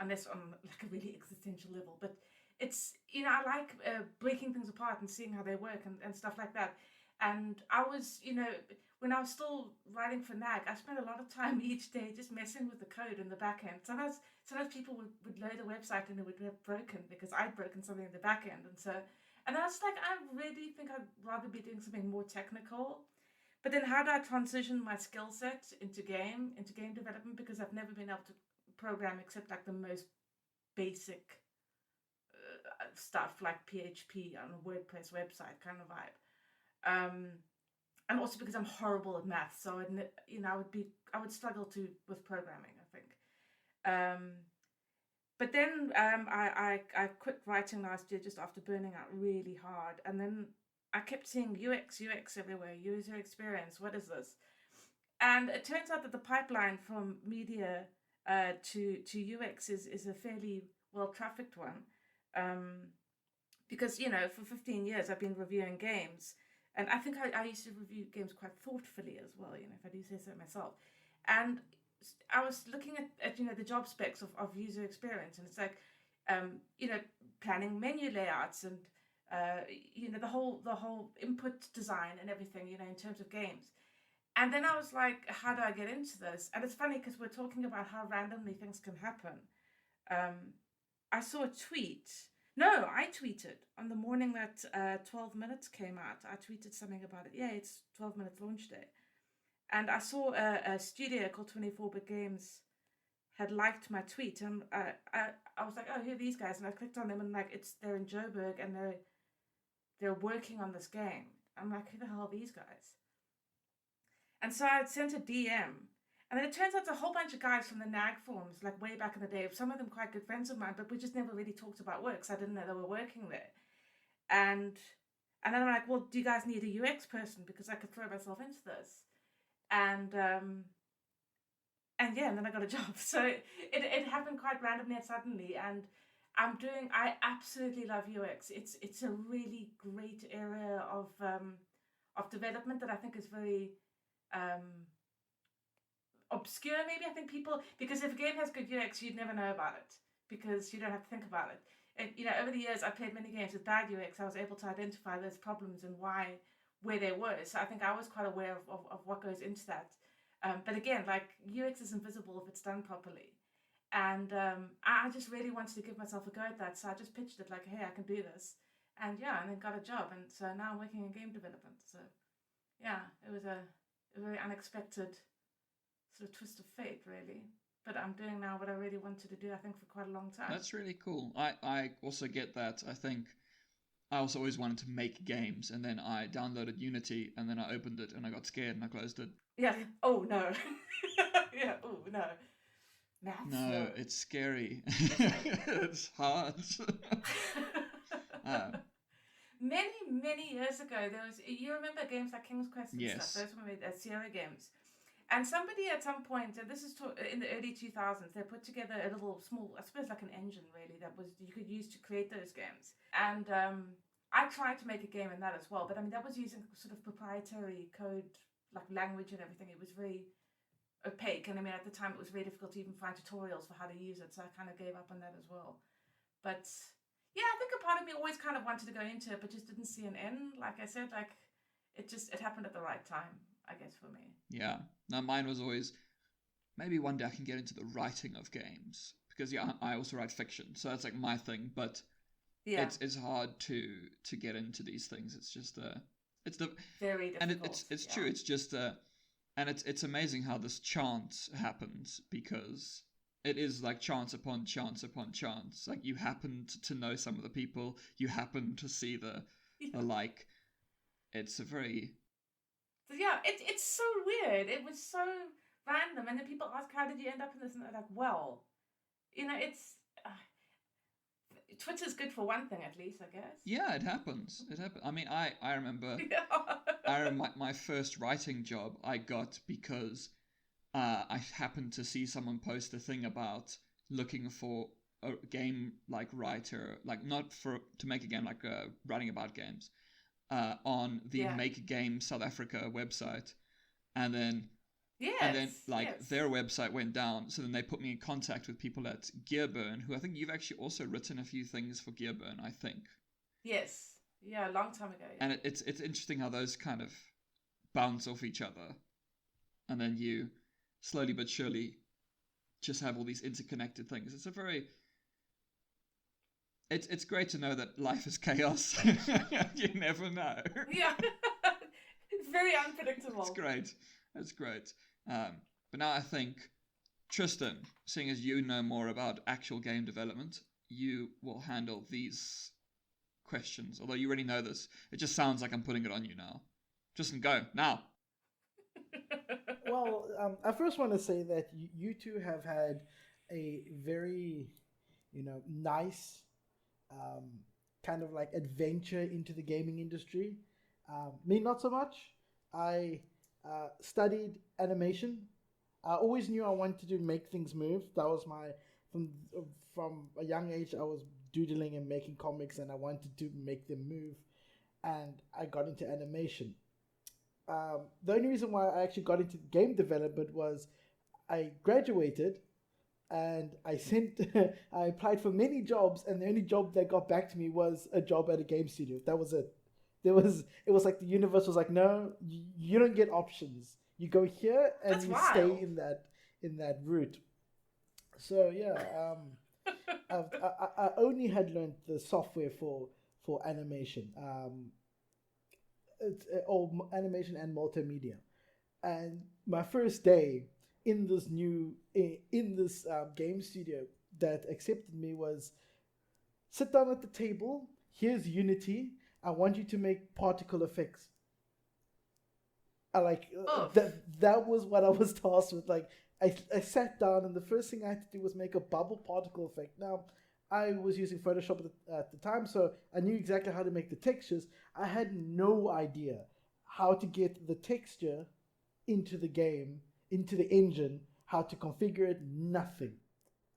unless on like a really existential level. But it's, I like breaking things apart and seeing how they work and stuff like that. And I was, when I was still writing for NAG, I spent a lot of time each day just messing with the code in the back end. Sometimes people would load a website and it would get broken because I'd broken something in the back end. And I was like, I really think I'd rather be doing something more technical. But then how do I transition my skill set into game development? Because I've never been able to program except like the most basic stuff like PHP on a WordPress website kind of vibe. And also because I'm horrible at math, so I would struggle with programming, I think. But then I quit writing last year just after burning out really hard, and then I kept seeing UX everywhere, user experience. What is this? And it turns out that the pipeline from media to UX is a fairly well-trafficked one. Because, for 15 years I've been reviewing games. And I think I used to review games quite thoughtfully as well, if I do say so myself. And I was looking at the job specs of user experience, and it's like, planning menu layouts and, the whole input design and everything, in terms of games. And then I was like, how do I get into this? And it's funny because we're talking about how randomly things can happen. I saw a tweet. No, I tweeted on the morning that 12 Minutes came out. I tweeted something about it. Yeah, it's 12 Minutes launch day. And I saw a studio called 24-Bit Games had liked my tweet. And I was like, oh, who are these guys? And I clicked on them and they're in Joburg and they're working on this game. I'm like, who the hell are these guys? And so I sent a DM. And then it turns out it's a whole bunch of guys from the NAG forums, like way back in the day. Some of them quite good friends of mine, but we just never really talked about work, so I didn't know they were working there. And then I'm like, well, do you guys need a UX person? Because I could throw myself into this. And yeah, and then I got a job. So it happened quite randomly and suddenly. And I absolutely love UX. It's a really great area of development that I think is very obscure, maybe. I think people, because if a game has good UX, you'd never know about it because you don't have to think about it. And over the years, I played many games with bad UX. I was able to identify those problems and where they were. So I think I was quite aware of what goes into that. But again, UX is invisible if it's done properly. And I just really wanted to give myself a go at that. So I just pitched it like, hey, I can do this. And yeah, and then got a job. And so now I'm working in game development. So yeah, it was a very unexpected sort of twist of fate, really. But I'm doing now what I really wanted to do, I think, for quite a long time. That's really cool. I also get that. I think I also always wanted to make games, and then I downloaded Unity, and then I opened it, and I got scared, and I closed it. Yeah. Oh, no. Yeah. Oh, no. Maths, no, it's scary. It's hard. Many years ago, you remember games like King's Quest and yes. stuff? Those were made as Sierra games. And somebody at some point, and this is in the early 2000s, they put together a little small, I suppose like an engine really, that you could use to create those games. And I tried to make a game in that as well, but I mean, that was using sort of proprietary code, like language and everything. It was very opaque. And I mean, at the time, it was very difficult to even find tutorials for how to use it. So I kind of gave up on that as well. But yeah, I think a part of me always kind of wanted to go into it, but just didn't see an end. Like I said, it happened at the right time, I guess, for me. Yeah. Now, mine was always, maybe one day I can get into the writing of games. Because, yeah, I also write fiction. So that's like my thing. But yeah, it's hard to get into these things. It's just, it's the... very difficult. And it's true. It's just, and it's amazing how this chance happens. Because it is like chance upon chance upon chance. Like, you happen to know some of the people. You happen to see the like. It's a very... Yeah, it's so weird. It was so random. And then people ask, how did you end up in this? And they're like, well, it's... Twitter's good for one thing, at least, I guess. Yeah, it happens. I mean, I remember... my first writing job I got because I happened to see someone post a thing about looking for a game writer, not to make a game, writing about games, on the Make a Game South Africa website, and then their website went down, so then they put me in contact with people at Gearburn, who I think you've actually also written a few things for Gearburn, I think. Yes. Yeah, a long time ago. Yeah. And it's interesting how those kind of bounce off each other. And then you slowly but surely just have all these interconnected things. It's a very... It's great to know that life is chaos. You never know. Yeah. It's very unpredictable. It's great. But now I think, Tristan, seeing as you know more about actual game development, you will handle these questions. Although you already know this, it just sounds like I'm putting it on you now. Tristan, go now. Well, I first want to say that you two have had a very, nice kind of adventure into the gaming industry. Me, not so much. I studied animation. I always knew I wanted to make things move. That was my from from a young age, I was doodling and making comics, and I wanted to make them move, and I got into animation. The only reason why I actually got into game development was I graduated and I sent I applied for many jobs, and the only job that got back to me was a job at a game studio. That was it. It was like the universe was like, no, you don't get options. You go here and That's you wild. stay in that route. So yeah, I only had learned the software for animation, or animation and multimedia. And my first day in this game studio that accepted me was, sit down at the table. Here's Unity. I want you to make particle effects. I like that was what I was tasked with. Like I sat down, and the first thing I had to do was make a bubble particle effect. Now, I was using Photoshop at the time, so I knew exactly how to make the textures. I had no idea how to get the texture into the game, into the engine, how to configure it, nothing.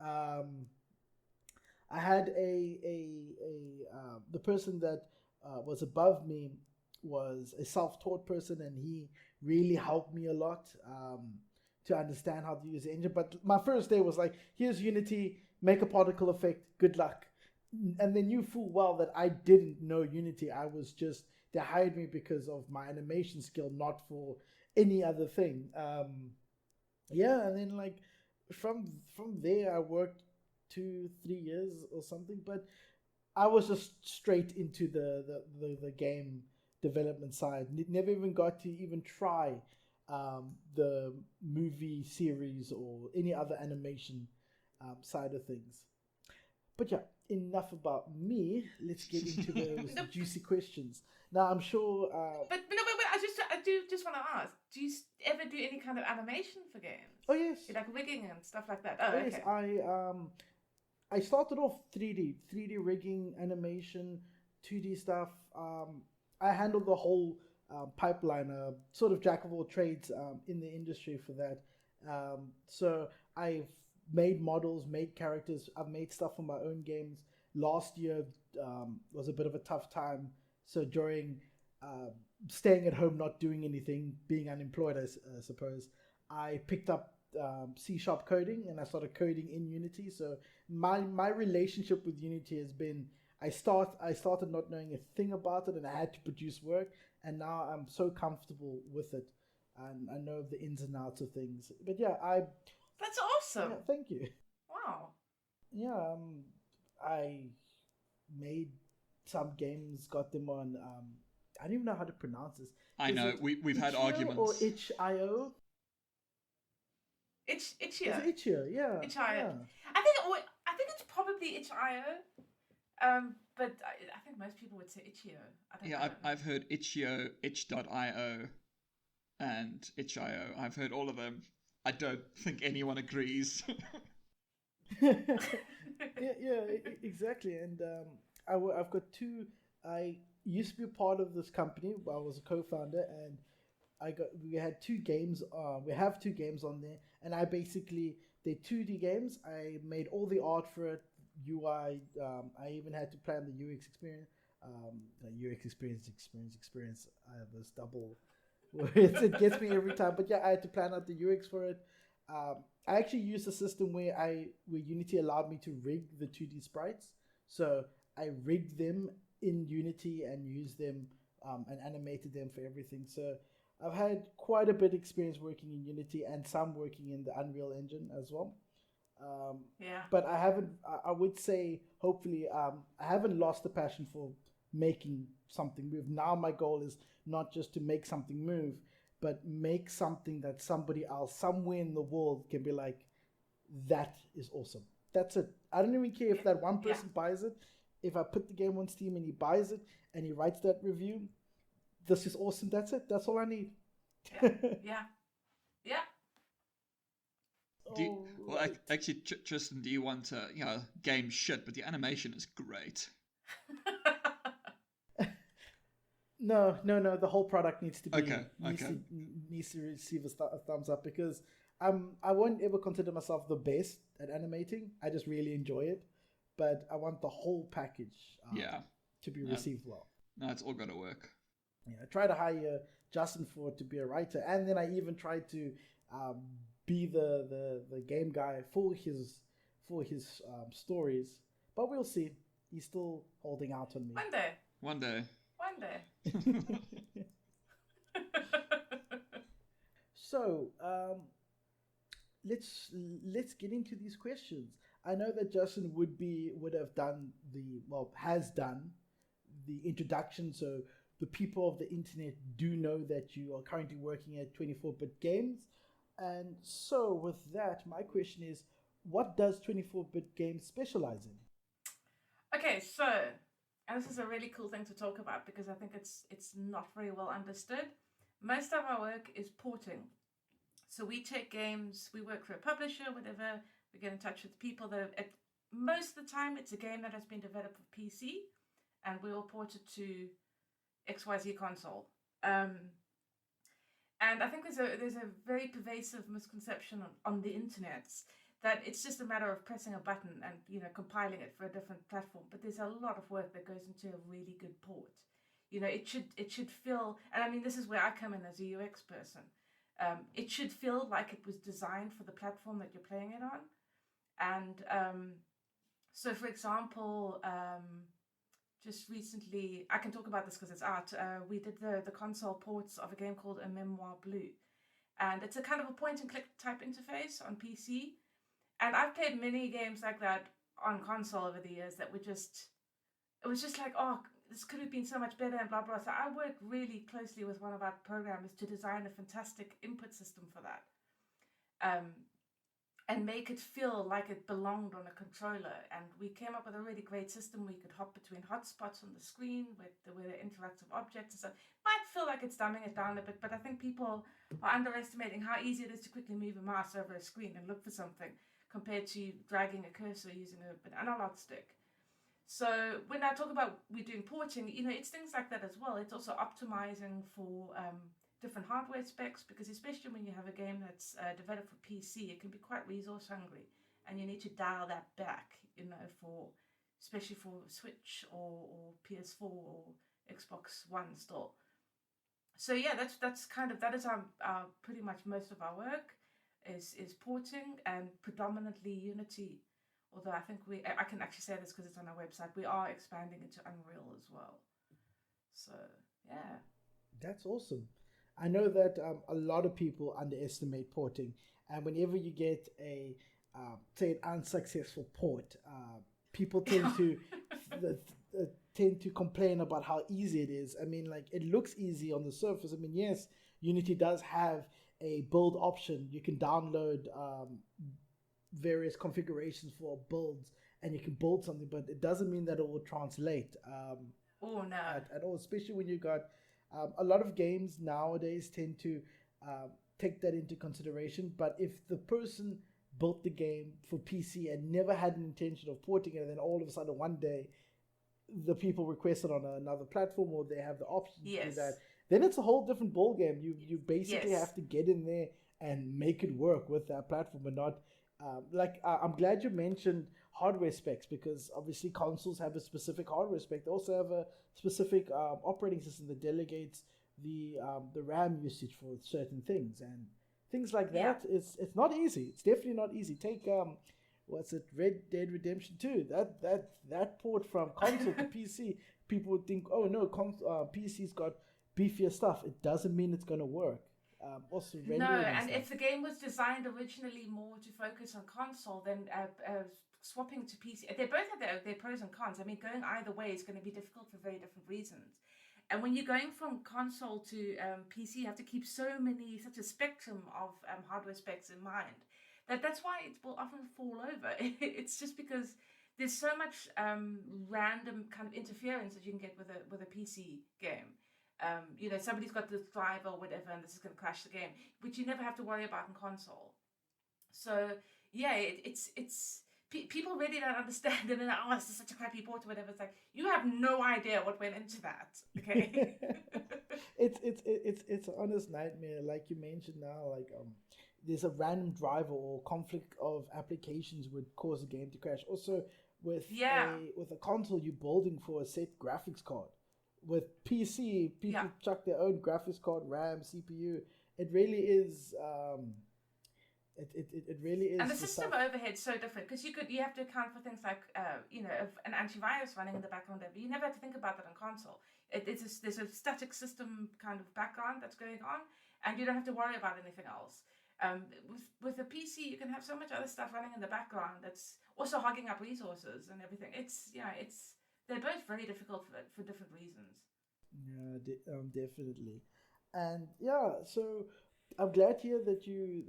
I had the person that was above me was a self-taught person, and he really helped me a lot to understand how to use the engine. But my first day was like, here's Unity, make a particle effect, good luck. And they knew full well that I didn't know Unity. They hired me because of my animation skill, not for any other thing. And then like from there I worked 2-3 years or something, but I was just straight into the game development side. Never even got to even try the movie series or any other animation side of things. But yeah, enough about me. Let's get into those juicy questions. Now I'm sure. But I do just want to ask: do you ever do any kind of animation for games? Oh yes. Like wigging and stuff like that. Oh, Oh, okay. yes. I started off 3D rigging, animation, 2D stuff. I handled the whole pipeline, sort of jack of all trades in the industry for that. So I've made models, made characters. I've made stuff for my own games. Last year was a bit of a tough time. So during staying at home, not doing anything, being unemployed, I suppose, I picked up C# coding, and I started coding in Unity. So my relationship with Unity has been, I started not knowing a thing about it, and I had to produce work, and now I'm so comfortable with it, and I know the ins and outs of things. But yeah, That's awesome. yeah, thank you. Wow. Yeah, I made some games, got them on. I don't even know how to pronounce this. I know we've had Itch.io arguments. Or Itch.io? Itch.io. It's Itch.io, yeah. Itch.io. Yeah. I think it's probably Itch.io. But I think most people would say Itch.io. I've heard Itch.io, Itch.io, and Itch.io. I've heard all of them. I don't think anyone agrees. yeah, exactly. And I've got two. I used to be a part of this company. I was a co-founder, and we had two games. We have two games on there, and I basically, they're 2D games. I made all the art for it, UI. I even had to plan the UX experience. UX experience. I have this double. It gets me every time. But yeah, I had to plan out the UX for it. I actually used a system where Unity allowed me to rig the 2D sprites. So I rigged them in Unity and used them and animated them for everything. So I've had quite a bit of experience working in Unity and some working in the Unreal Engine as well. Yeah. But I would say, hopefully, I haven't lost the passion for making something move. Now my goal is not just to make something move, but make something that somebody else somewhere in the world can be like, that is awesome. That's it. I don't even care if that one person buys it. If I put the game on Steam and he buys it and he writes that review, this is awesome. That's it. That's all I need. Yeah. Actually, Tristan, do you want game shit, but the animation is great? No. The whole product needs to be Okay. needs to receive a thumbs up, because I won't ever consider myself the best at animating. I just really enjoy it, but I want the whole package to be received well. No, it's all got to work. Yeah, I tried to hire Justin Ford to be a writer, and then I even tried to be the game guy for his stories. But we'll see. He's still holding out on me. One day. So let's get into these questions. I know that Justin has done the introduction, so the people of the internet do know that you are currently working at 24-bit games. And so with that, my question is, what does 24-bit games specialize in? Okay, so, and this is a really cool thing to talk about because I think it's not very well understood. Most of our work is porting. So we take games, we work for a publisher, whatever, we get in touch with people that, most of the time it's a game that has been developed for PC, and we will port it to XYZ console. And I think there's a very pervasive misconception on the internet that it's just a matter of pressing a button and compiling it for a different platform. But there's a lot of work that goes into a really good port. It should feel, and I mean this is where I come in as a UX person. It should feel like it was designed for the platform that you're playing it on. And so, for example, just recently, I can talk about this because it's out. We did the console ports of a game called A Memoir Blue. And it's a kind of a point and click type interface on PC. And I've played many games like that on console over the years that it was just like, oh, this could have been so much better and blah, blah. So I work really closely with one of our programmers to design a fantastic input system for that. And make it feel like it belonged on a controller. And we came up with a really great system where you could hop between hotspots on the screen with the interactive objects and stuff. Might feel like it's dumbing it down a bit, but I think people are underestimating how easy it is to quickly move a mouse over a screen and look for something compared to dragging a cursor using an analog stick. So when I talk about we're doing porting, it's things like that as well. It's also optimizing for different hardware specs, because especially when you have a game that's developed for PC, it can be quite resource hungry, and you need to dial that back, especially for Switch or PS4 or Xbox One still. So yeah, that is our pretty much most of our work is porting, and predominantly Unity. Although I think I can actually say this because it's on our website, we are expanding into Unreal as well. So yeah. That's awesome. I know that a lot of people underestimate porting, and whenever you get say an unsuccessful port, people tend to complain about how easy it is. I mean, like, it looks easy on the surface. I mean, yes, Unity does have a build option. You can download various configurations for builds, and you can build something, but it doesn't mean that it will translate at all, especially when you got a lot of games nowadays tend to take that into consideration. But if the person built the game for PC and never had an intention of porting it, and then all of a sudden one day the people request it on another platform, or they have the option to do that, then it's a whole different ball game. You basically have to get in there and make it work with that platform, and not I'm glad you mentioned hardware specs, because obviously consoles have a specific hardware spec. They also have a specific operating system that delegates the RAM usage for certain things, and things like that. It's not easy. It's definitely not easy. Take Red Dead Redemption 2. That port from console to PC, people would think, oh no, PC's got beefier stuff. It doesn't mean it's going to work. Also rendering and if the game was designed originally more to focus on console, then swapping to PC, they both have their pros and cons. I mean, going either way is going to be difficult for very different reasons. And when you're going from console to PC, you have to keep such a spectrum of hardware specs in mind. That's why it will often fall over. It's just because there's so much random kind of interference that you can get with a PC game. Somebody's got this driver or whatever, and this is going to crash the game, which you never have to worry about in console. So yeah, it's people really don't understand it, and oh, this is such a crappy port or whatever. It's like you have no idea what went into that. Okay. It's an honest nightmare, like you mentioned now. Like there's a random driver or conflict of applications would cause a game to crash. Also, with a console, you're building for a set graphics card. With PC, people chuck their own graphics card, RAM, CPU. It really is. It really is. And the system overhead's so different because you have to account for things like an antivirus running in the background. You never have to think about that on console. There's a static system kind of background that's going on, and you don't have to worry about anything else. With a PC, you can have so much other stuff running in the background that's also hogging up resources and everything. They're both very difficult for different reasons. Yeah, definitely, and so. I'm glad to hear that you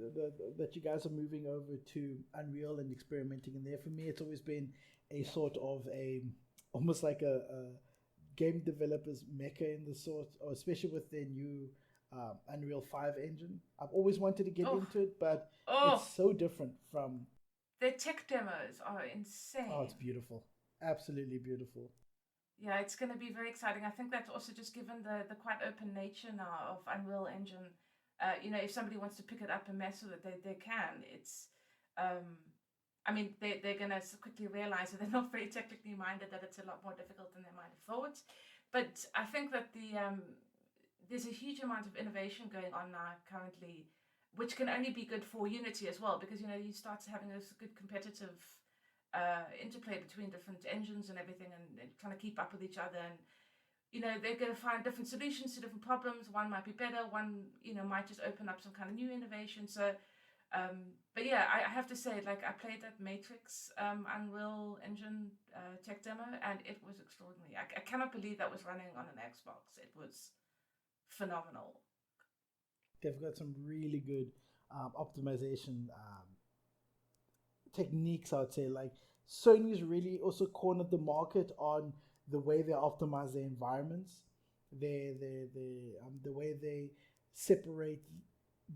guys are moving over to Unreal and experimenting in there. For me, it's always been a sort of almost like a game developer's mecca in the sort, or especially with their new Unreal 5 engine. I've always wanted to get into it, but it's so different from... Their tech demos are insane. Oh, it's beautiful. Absolutely beautiful. Yeah, it's going to be very exciting. I think that's also just given the quite open nature now of Unreal Engine. If somebody wants to pick it up and mess with it, they can. It's, they're going to quickly realize that they're not very technically minded, that it's a lot more difficult than they might have thought. But I think that there's a huge amount of innovation going on now currently, which can only be good for Unity as well, because, you start having this good competitive interplay between different engines and everything, and trying to keep up with each other. And they're going to find different solutions to different problems. One might be better. One, might just open up some kind of new innovation. So, but yeah, I have to say, like, I played that Matrix Unreal Engine tech demo, and it was extraordinary. I cannot believe that was running on an Xbox. It was phenomenal. They've got some really good optimization techniques, I would say. Like, Sony's really also cornered the market on the way they optimize their environments, the way they separate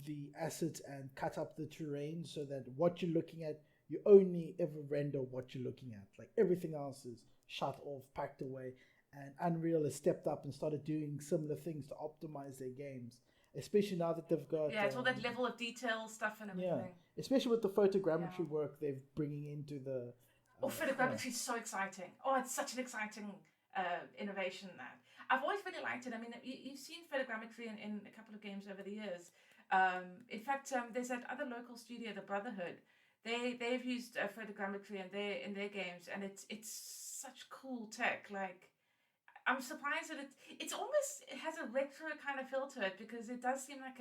the assets and cut up the terrain so that what you're looking at, you only ever render what you're looking at. Like everything else is shut off, packed away. And Unreal has stepped up and started doing similar things to optimize their games, especially now that they've got... Yeah, it's all that level of detail stuff and everything. Yeah, especially with the photogrammetry work they're bringing into the... photogrammetry is so exciting. Oh, it's such an exciting innovation that I've always really liked it. I mean, you've seen photogrammetry in a couple of games over the years. In fact, there's that other local studio, the Brotherhood. They've used photogrammetry in their games, and it's such cool tech. Like, I'm surprised that it has a retro kind of feel to it, because it does seem like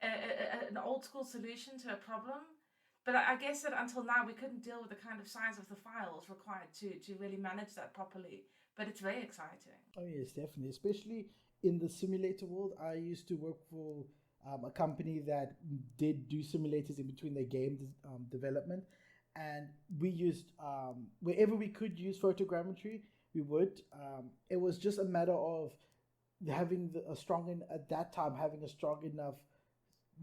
an old school solution to a problem. But I guess that until now we couldn't deal with the kind of size of the files required to really manage that properly. But it's very exciting. Oh yes, definitely. Especially in the simulator world. I used to work for a company that did do simulators in between their game development. And we used, wherever we could use photogrammetry, we would. It was just a matter of having a strong enough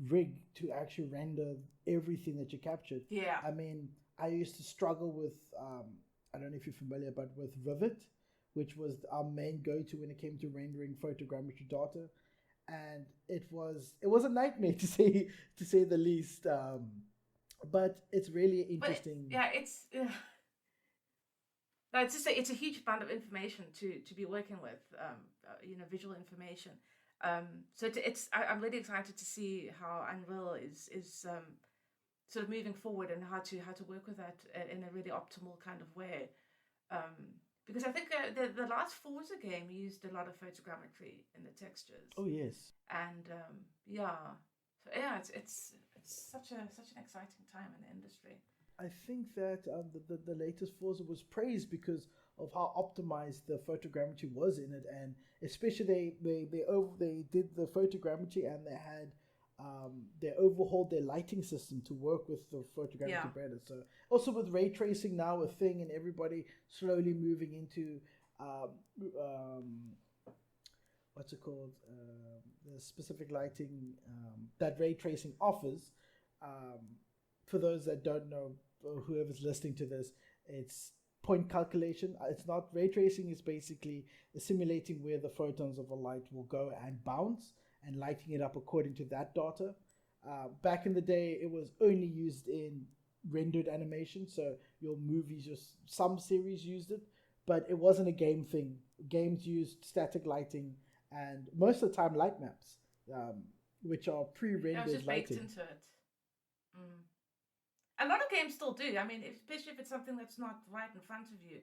rig to actually render everything that you captured. Yeah. I mean, I used to struggle with, I don't know if you're familiar, but with Rivet, which was our main go-to when it came to rendering photogrammetry data. And it was a nightmare to say the least. But it's really interesting. It's a huge amount of information to be working with, visual information. I'm really excited to see how Unreal is sort of moving forward, and how to work with that in a really optimal kind of way. Because I think the last Forza game used a lot of photogrammetry in the textures. Oh yes. And it's such an exciting time in the industry. I think that the latest Forza was praised because of how optimized the photogrammetry was in it, and especially they did the photogrammetry, and they overhauled their lighting system to work with the photogrammetry better. So also with ray tracing now a thing, and everybody slowly moving into what's it called, the specific lighting that ray tracing offers. For those that don't know, whoever's listening to this, it's point calculation. It's not ray tracing. Is basically simulating where the photons of a light will go and bounce and lighting it up according to that data. Back in the day, it was only used in rendered animation, so your movies, some series used it, but it wasn't a game thing. Games used static lighting and most of the time light maps, which are pre-rendered It was just baked lighting. into it. A lot of games still do. I mean, especially if it's something that's not right in front of you,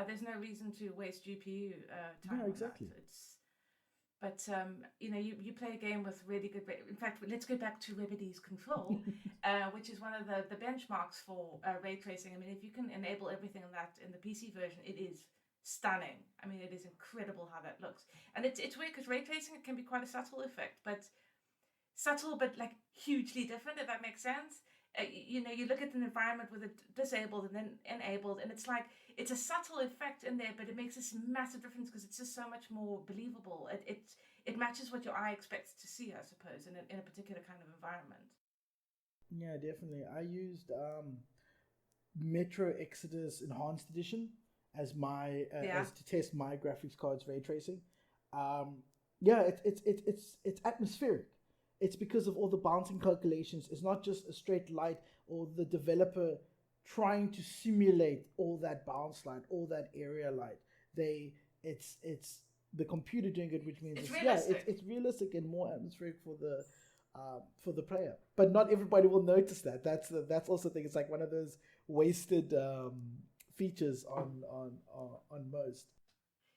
there's no reason to waste GPU time. No, exactly. On that. But you play a game with really good. In fact, let's go back to Remedy's Control, which is one of the benchmarks for ray tracing. I mean, if you can enable everything in the PC version, it is stunning. I mean, it is incredible how that looks, and it's weird because ray tracing, it can be quite a subtle effect, but like hugely different. If that makes sense. You look at an environment with it disabled and then enabled, and it's like it's a subtle effect in there, but it makes this massive difference because it's just so much more believable. It matches what your eye expects to see, I suppose, in a particular kind of environment. Yeah, definitely. I used Metro Exodus Enhanced Edition as my as to test my graphics card's ray tracing. It's atmospheric. It's because of all the bouncing calculations. It's not just a straight light or the developer trying to simulate all that bounce light, all that area light. It's the computer doing it, which means it's realistic and more atmospheric for the player. But not everybody will notice that. That's also the thing. It's like one of those wasted features on most.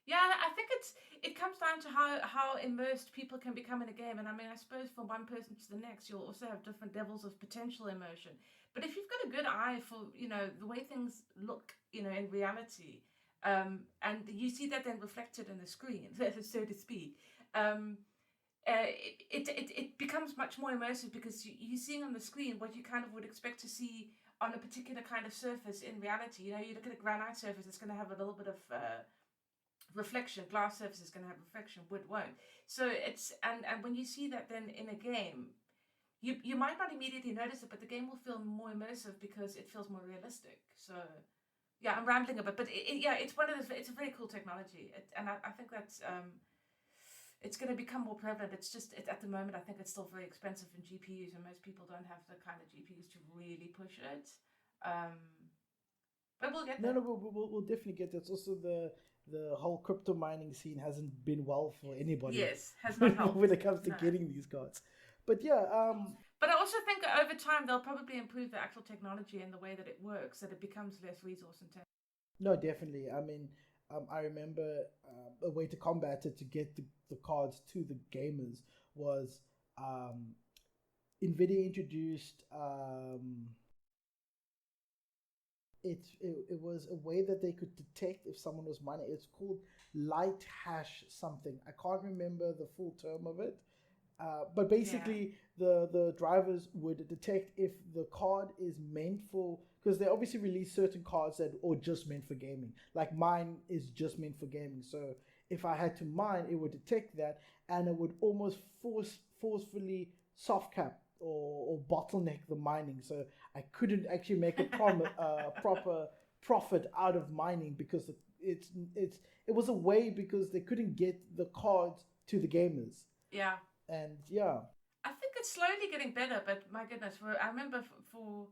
Yeah, I think it comes down to how immersed people can become in a game. And I mean, I suppose from one person to the next, you'll also have different levels of potential immersion. But if you've got a good eye for, the way things look, in reality, and you see that then reflected in the screen, so to speak, it becomes much more immersive because you're seeing on the screen what you kind of would expect to see on a particular kind of surface in reality. You look at a granite surface, it's going to have a little bit of reflection. Glass surface is going to have reflection, wood won't. So it's and when you see that then in a game, you might not immediately notice it, but the game will feel more immersive because it feels more realistic. So yeah, I'm rambling a bit, but it's one of those. It's a very cool technology, and I think that's it's going to become more prevalent. It's just at the moment, I think it's still very expensive in GPUs, and most people don't have the kind of GPUs to really push it. But we'll get there. No, we'll definitely get there. It's also the whole crypto mining scene hasn't been well for anybody. Yes, has not helped when it comes to getting these cards. But yeah. But I also think over time they'll probably improve the actual technology and the way that it works, that it becomes less resource intensive. No, definitely. I mean, I remember a way to combat it, to get the cards to the gamers, was NVIDIA introduced. It was a way that they could detect if someone was mining. It's called light hash something. I can't remember the full term of it. But basically, the drivers would detect if the card is meant for, because they obviously release certain cards that are just meant for gaming. Like mine is just meant for gaming. So if I had to mine, it would detect that, and it would almost forcefully soft cap or bottleneck the mining. So I couldn't actually make a proper profit out of mining because it was a way because they couldn't get the cards to the gamers. Yeah. And yeah, I think it's slowly getting better, but my goodness, I remember for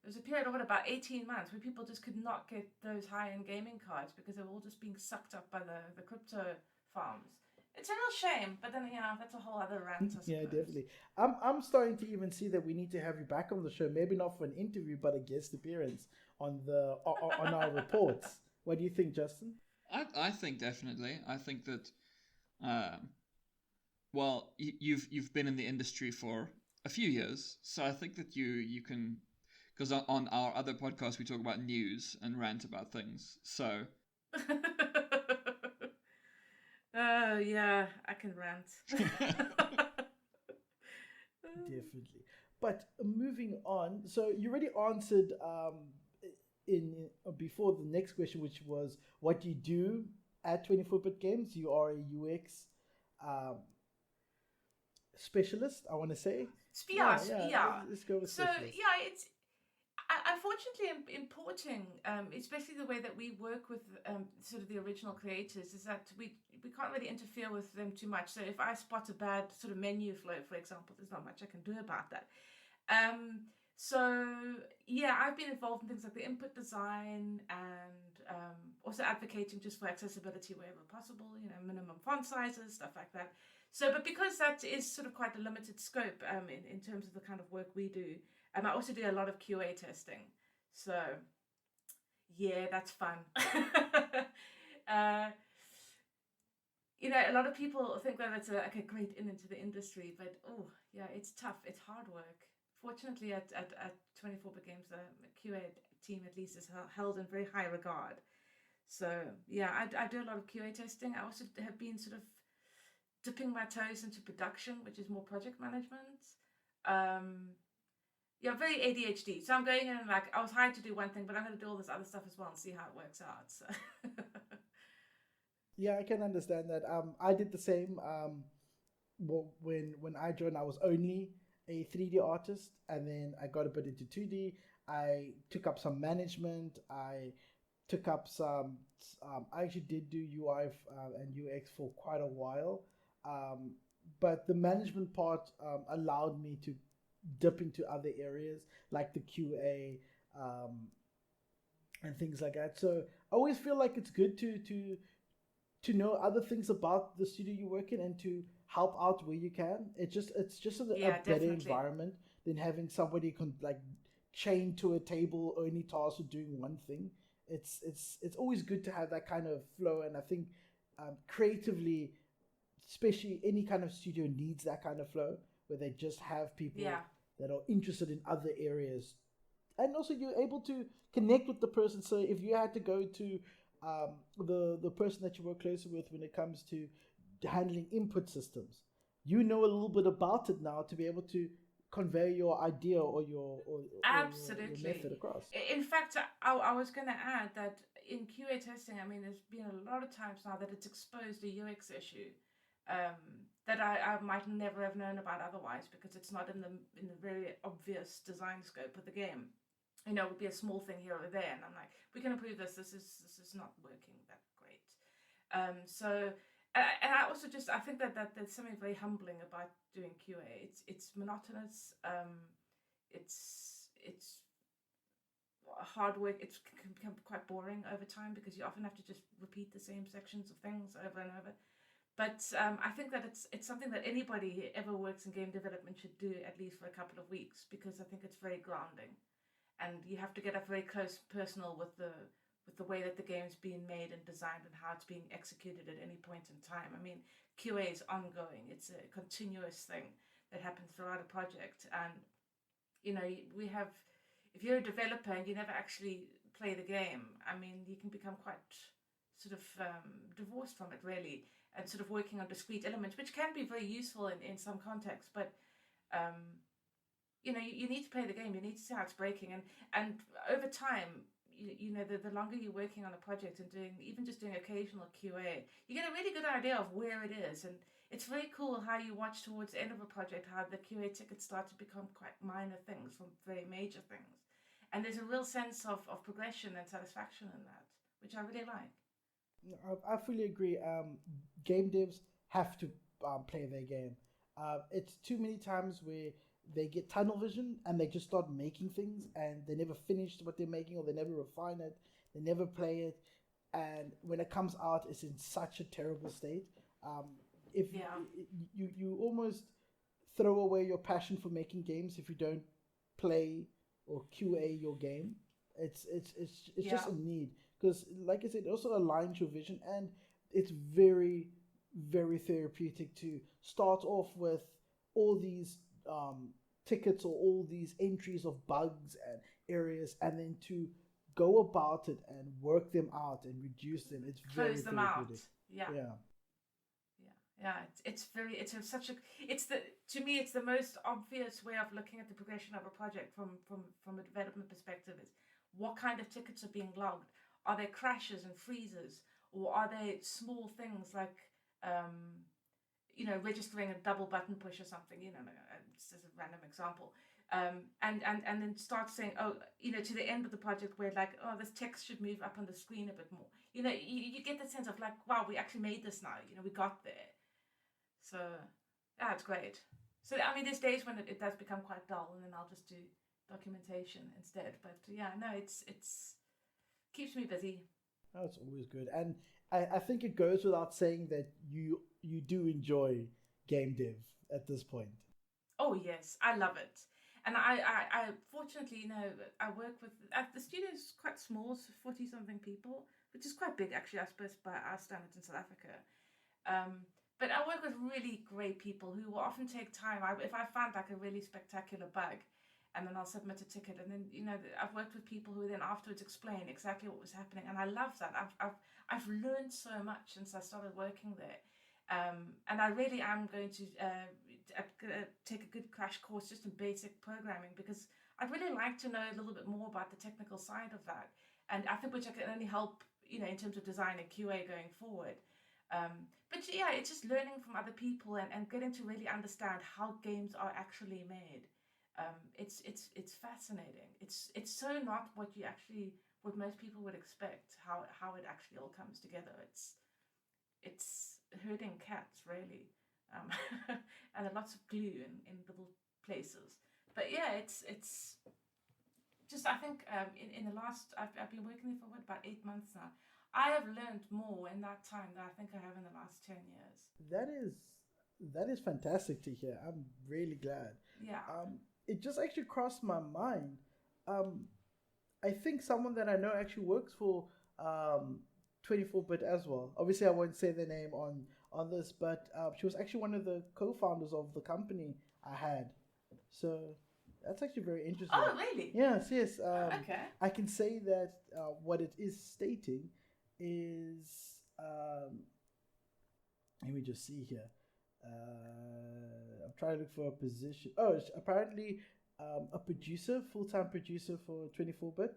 there was a period of about 18 months where people just could not get those high-end gaming cards because they were all just being sucked up by the crypto farms. It's a real shame, but then that's a whole other rant, I suppose. Yeah, definitely. I'm starting to even see that we need to have you back on the show, maybe not for an interview, but a guest appearance on our reports. What do you think, Justin? I think definitely. I think that. Well, you've been in the industry for a few years, so I think that you can, because on our other podcast we talk about news and rant about things. So. Oh yeah, I can rant. Definitely. But moving on, so you already answered in before the next question, which was what do you do at 24-bit games? You are a UX. Specialist, I want to say. Yeah. Let's go with so specialist. yeah, Unfortunately, importing, especially the way that we work with sort of the original creators, is that we can't really interfere with them too much. So if I spot a bad sort of menu flow, for example, there's not much I can do about that. So yeah, I've been involved in things like the input design and also advocating just for accessibility wherever possible, minimum font sizes, stuff like that. So, but because that is sort of quite a limited scope in terms of the kind of work we do, I also do a lot of QA testing. So yeah, that's fun. A lot of people think that it's a great in into the industry, but oh yeah, it's tough. It's hard work. Fortunately, at 24-bit Games, the QA team at least is held in very high regard. So yeah, I do a lot of QA testing. I also have been sort of dipping my toes into production, which is more project management. Yeah, very ADHD. So I'm going in and I was hired to do one thing, but I'm going to do all this other stuff as well and see how it works out. So. Yeah, I can understand that. I did the same. When I joined, I was only a 3D artist, and then I got a bit into 2D. I took up some management. I took up some. I actually did do UI and UX for quite a while, but the management part allowed me to dip into other areas like the QA and things like that. So I always feel like it's good to know other things about the studio you work in and to help out where you can. It's just a better environment than having somebody chained to a table only tasked with doing one thing. It's always good to have that kind of flow, and I think creatively, especially any kind of studio needs that kind of flow where they just have people that are interested in other areas, and also you're able to connect with the person. So if you had to go to the person that you work closer with when it comes to handling input systems, you know a little bit about it now to be able to convey your idea or your method across. In fact, I was going to add that in QA testing, I mean, there's been a lot of times now that it's exposed a UX issue that I might never have known about otherwise, because it's not in the very obvious design scope of the game. It would be a small thing here or there, and I'm like, we can improve this. This is not working that great. And I also I think that there's something very humbling about doing QA. It's monotonous. It's hard work. It can become quite boring over time because you often have to just repeat the same sections of things over and over. But I think that it's something that anybody who ever works in game development should do at least for a couple of weeks, because I think it's very grounding. And you have to get up very close, personal with the way that the game's being made and designed and how it's being executed at any point in time. I mean, QA is ongoing. It's a continuous thing that happens throughout a project. And, we have, if you're a developer and you never actually play the game, I mean, you can become quite sort of divorced from it, really, and sort of working on discrete elements, which can be very useful in some contexts. But, you need to play the game. You need to see how it's breaking, and over time, the longer you're working on a project and doing occasional QA, you get a really good idea of where it is, and it's very cool how you watch towards the end of a project how the QA tickets start to become quite minor things from very major things, and there's a real sense of progression and satisfaction in that, which I really like. I fully agree. Game devs have to play their game. It's too many times where they get tunnel vision and they just start making things and they never finish what they're making, or they never refine it, they never play it, and when it comes out it's in such a terrible state. You almost throw away your passion for making games if you don't play or QA your game. It's just a need, because like I said, it also aligns your vision, and it's very, very therapeutic to start off with all these tickets or all these entries of bugs and areas, and then to go about it and work them out and reduce them. It's very close them out. To me it's the most obvious way of looking at the progression of a project from a development perspective is what kind of tickets are being logged. Are there crashes and freezes, or are they small things like registering a double button push or something, just as a random example. and then start saying, oh, to the end of the project where like, oh, this text should move up on the screen a bit more. You get that sense of like, wow, we actually made this now. We got there. So yeah, it's great. So I mean, there's days when it does become quite dull, and then I'll just do documentation instead. But yeah, no, it's keeps me busy. Oh, it's always good, and I think it goes without saying that you do enjoy game dev at this point. Oh yes, I love it. And I fortunately, I work with, the studio is quite small, so 40 something people, which is quite big actually, I suppose, by our standards in South Africa. But I work with really great people who will often take time. If I find like a really spectacular bug, and then I'll submit a ticket, and then I've worked with people who then afterwards explain exactly what was happening, and I love that. I've learned so much since I started working there. And I really am going to take a good crash course just in basic programming, because I'd really like to know a little bit more about the technical side of that. And I think which I can only help, in terms of design and QA going forward. But yeah, it's just learning from other people and getting to really understand how games are actually made. It's fascinating. It's so not what most people would expect, how it actually all comes together. It's herding cats, really, and lots of glue in little places. But yeah, it's just, I think in the last, I've been working there for about 8 months now. I have learned more in that time than I think I have in the last 10 years. That is fantastic to hear. I'm really glad. Yeah. It just actually crossed my mind. I think someone that I know actually works for 24-bit as well. Obviously, I won't say the name on this, but she was actually one of the co-founders of the company I had. So that's actually very interesting. Oh, really? Yes. Okay. I can say that what it is stating is, let me just see here. I'm trying to look for a position. Oh, it's apparently a producer, full-time producer for 24-bit.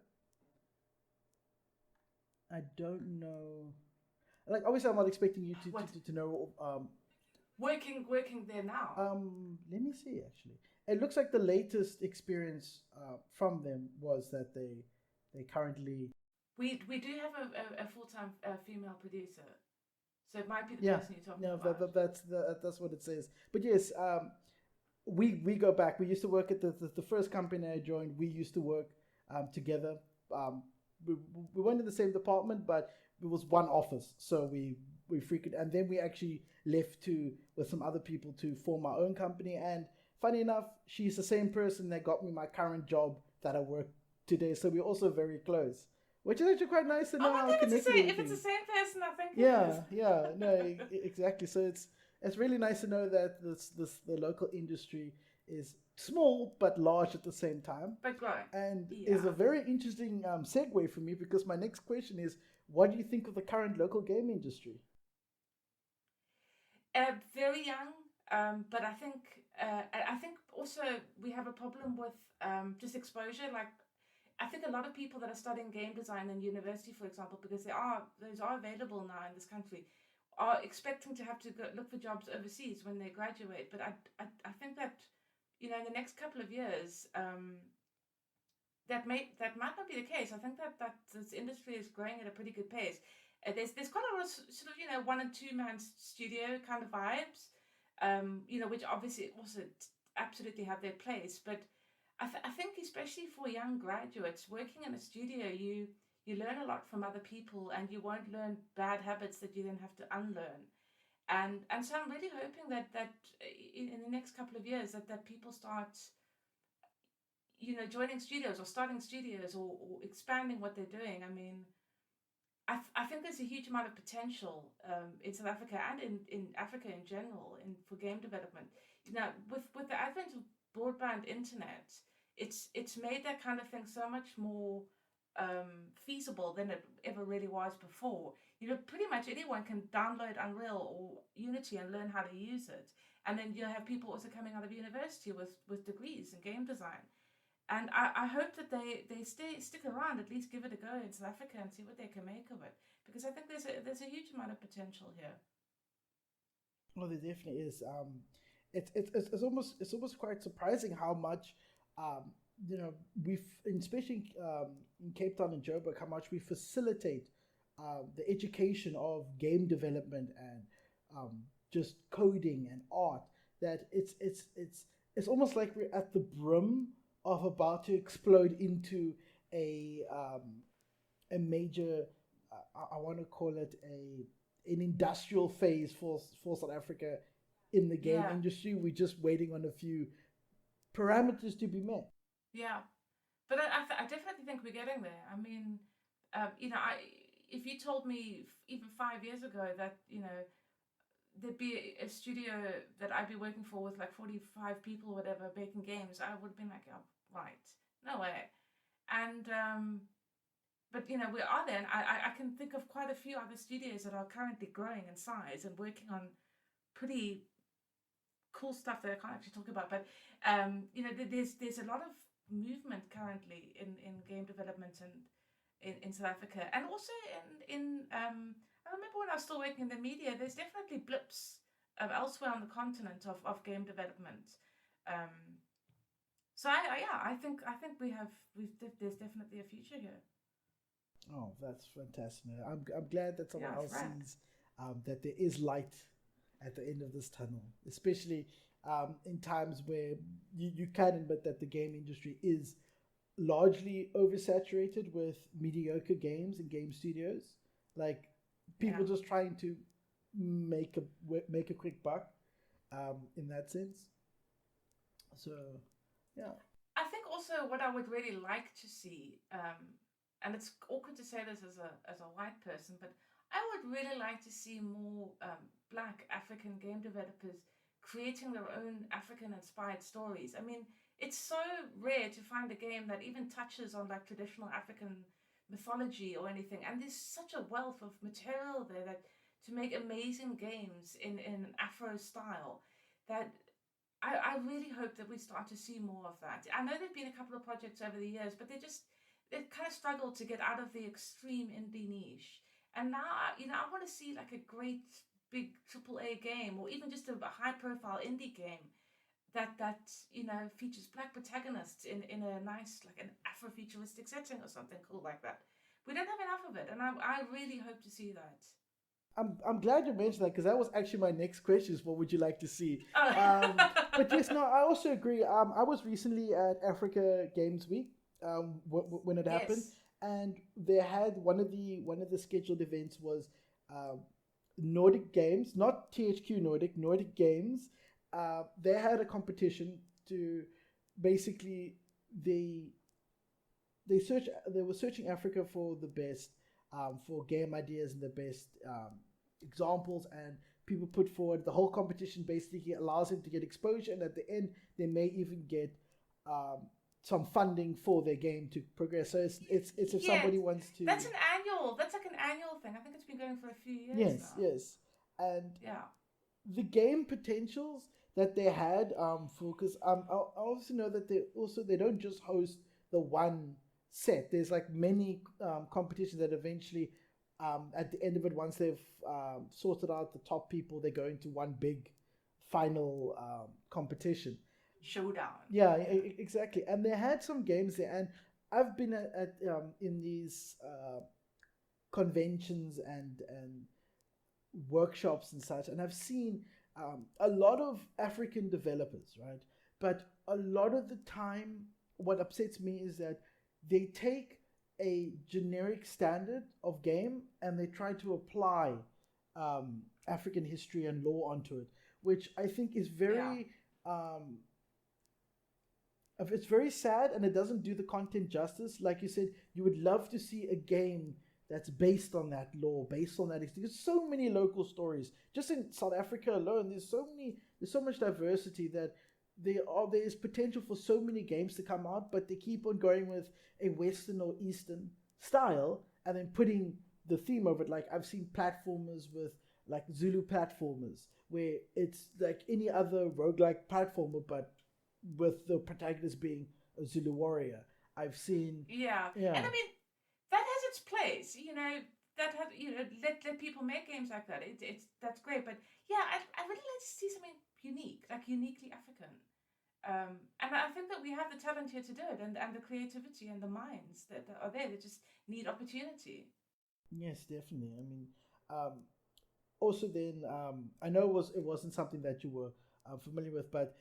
I don't know. Like, obviously, I'm not expecting you to know. Working there now. Let me see. Actually, it looks like the latest experience from them was that they currently. We do have a full-time female producer, so it might be the person you're talking about. That's what it says. But yes, we go back. We used to work at the first company I joined. We used to work together. We weren't in the same department, but it was one office, so we frequent, and then we actually left with some other people to form our own company. And funny enough, she's the same person that got me my current job that I work today, so we're also very close, which is actually quite nice to know how connected. If it's the same person, I think. Yeah, no, exactly. So it's really nice to know that the local industry is small but large at the same time. But growing. And is a very interesting segue for me, because my next question is, what do you think of the current local game industry? Very young, but I think also we have a problem with just exposure. Like, I think a lot of people that are studying game design in university, for example, because those are available now in this country, are expecting to have to go look for jobs overseas when they graduate. But I think that in the next couple of years, that might not be the case. I think that this industry is growing at a pretty good pace. There's quite a lot of sort of 1 and 2 man studio kind of vibes, which obviously also absolutely have their place. But I think especially for young graduates working in a studio, you learn a lot from other people, and you won't learn bad habits that you then have to unlearn. And so I'm really hoping that in the next couple of years that people start joining studios or starting studios or expanding what they're doing. I mean, I think there's a huge amount of potential in South Africa and in Africa in general for game development. With the advent of broadband internet, it's made that kind of thing so much more feasible than it ever really was before. Pretty much anyone can download Unreal or Unity and learn how to use it. And then you have people also coming out of university with degrees in game design. And I hope that they stick around, at least give it a go in South Africa and see what they can make of it. Because I think there's a huge amount of potential here. Well, there definitely is. It's almost quite surprising how much you know, especially in Cape Town and Joburg, how much we facilitate the education of game development and just coding and art. That it's almost like we're at the brim of about to explode into a major, I want to call it an industrial phase for South Africa in the game industry. We're just waiting on a few parameters to be met. Yeah, but I definitely think we're getting there. I mean, if you told me even 5 years ago that, there'd be a studio that I'd be working for with like 45 people or whatever making games, I would have been like, oh, right, no way. And but we are there, and I can think of quite a few other studios that are currently growing in size and working on pretty cool stuff that I can't actually talk about. But there's a lot of movement currently in game development and in South Africa, and also in I remember when I was still working in the media, there's definitely blips elsewhere on the continent of game development. So I think there's definitely a future here. Oh, that's fantastic. I'm glad that someone else sees that there is light at the end of this tunnel, especially in times where you can admit that the game industry is largely oversaturated with mediocre games and game studios. Like, people just trying to make a quick buck in that sense. So, yeah. I think also what I would really like to see, and it's awkward to say this as a white person, but I would really like to see more Black African game developers creating their own African-inspired stories. I mean, it's so rare to find a game that even touches on like traditional African mythology or anything, and there's such a wealth of material there that to make amazing games in an Afro style that I really hope that we start to see more of that. I know there've been a couple of projects over the years, but they kind of struggled to get out of the extreme indie niche. And now, I want to see like a great big AAA game, or even just a high-profile indie game that features Black protagonists in a nice, like an Afrofuturistic setting or something cool like that. We don't have enough of it, and I really hope to see that. I'm glad you mentioned that, because that was actually my next question, is what would you like to see? Oh. But yes, no, I also agree. I was recently at Africa Games Week when it happened, and they had one of the scheduled events was Nordic Games, not THQ Nordic Games. They had a competition to basically they were searching Africa for the best for game ideas and the best examples, and people put forward. The whole competition basically allows them to get exposure, and at the end they may even get some funding for their game to progress. So it's if somebody wants to. That's like an annual thing. I think it's been going for a few years now. Yes, and the game potentials that they had because I also know that they don't just host the one set. There's like many competitions that eventually at the end of it, once they've sorted out the top people, they go into one big final competition. Showdown. Yeah, exactly. And they had some games there, and I've been at in these conventions and workshops and such, and I've seen a lot of African developers, right? But a lot of the time, what upsets me is that they take a generic standard of game and they try to apply African history and lore onto it, which I think is very it's very sad, and it doesn't do the content justice. Like you said, you would love to see a game that's based on that lore, based on that. There's so many local stories. Just in South Africa alone, there's so much diversity that there's potential for so many games to come out, but they keep on going with a Western or Eastern style and then putting the theme over it. Like, I've seen platformers with like Zulu platformers, where it's like any other roguelike platformer, but with the protagonist being a Zulu warrior. I've seen and I mean, that has its place, that has, let people make games like that. It's that's great, but I really like to see something unique, like uniquely African. And I think that we have the talent here to do it, and the creativity and the minds that are there. They just need opportunity. Yes, definitely. I mean, also then I know it wasn't something that you were familiar with, but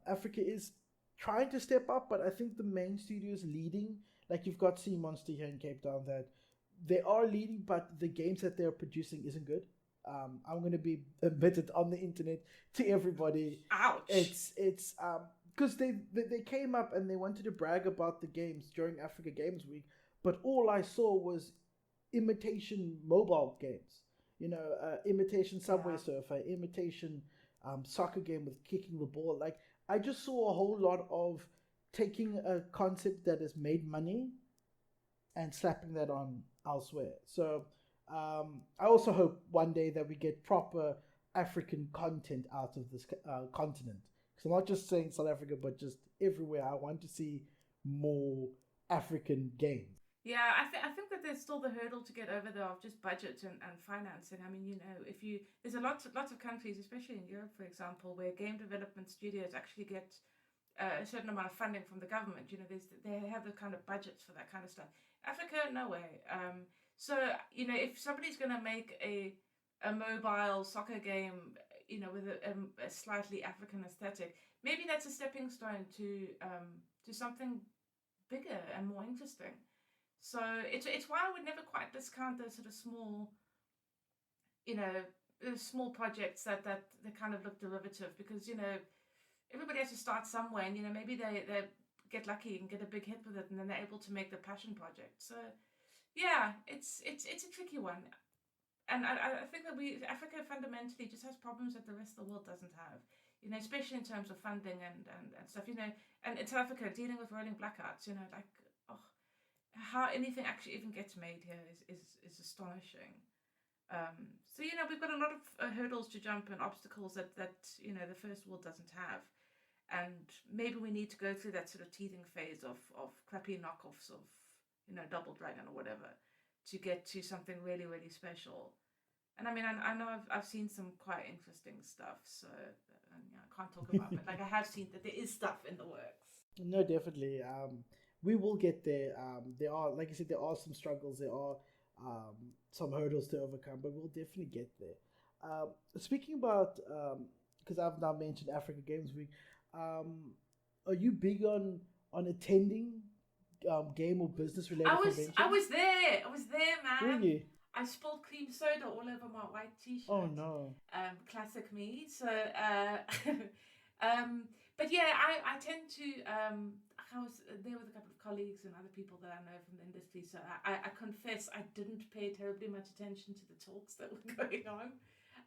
Africa is trying to step up. But I think the main studios leading, like you've got Sea Monster here in Cape Town, that they are leading, but the games that they're producing isn't good. I'm going to be admitted on the internet to everybody. Ouch! It's because they came up and they wanted to brag about the games during Africa Games Week, but all I saw was imitation mobile games. Imitation Subway Surfer, imitation soccer game with kicking the ball. Like, I just saw a whole lot of taking a concept that has made money and slapping that on elsewhere. So I also hope one day that we get proper African content out of this continent. Because I'm not just saying South Africa, but just everywhere. I want to see more African games. Yeah, I think that there's still the hurdle to get over there of just budget and financing. I mean, there's lots of countries, especially in Europe, for example, where game development studios actually get a certain amount of funding from the government. They have the kind of budgets for that kind of stuff. Africa, no way. So if somebody's going to make a mobile soccer game, with a slightly African aesthetic, maybe that's a stepping stone to something bigger and more interesting. So it's why I would never quite discount those sort of small, small projects that they kind of look derivative, because everybody has to start somewhere, and maybe they get lucky and get a big hit with it, and then they're able to make the passion project. So yeah, it's a tricky one, and I think that Africa fundamentally just has problems that the rest of the world doesn't have. Especially in terms of funding and stuff. And in South Africa, dealing with rolling blackouts. How anything actually even gets made here is astonishing. So we've got a lot of hurdles to jump and obstacles that the first world doesn't have, and maybe we need to go through that sort of teething phase of crappy knockoffs of Double Dragon or whatever to get to something really, really special. And I mean, I know I've seen some quite interesting stuff, so I can't talk about it. Like, I have seen that there is stuff in the works. No, definitely. We will get there. There are, like you said, there are some struggles. There are some hurdles to overcome, but we'll definitely get there. Speaking about, because I've now mentioned Africa Games Week, are you big on attending game or business related conventions? I was there, man. Really? I spilled cream soda all over my white t-shirt. Oh no. Classic me. So but yeah, I tend to I was there with a couple of colleagues and other people that I know from the industry, so I confess I didn't pay terribly much attention to the talks that were going on.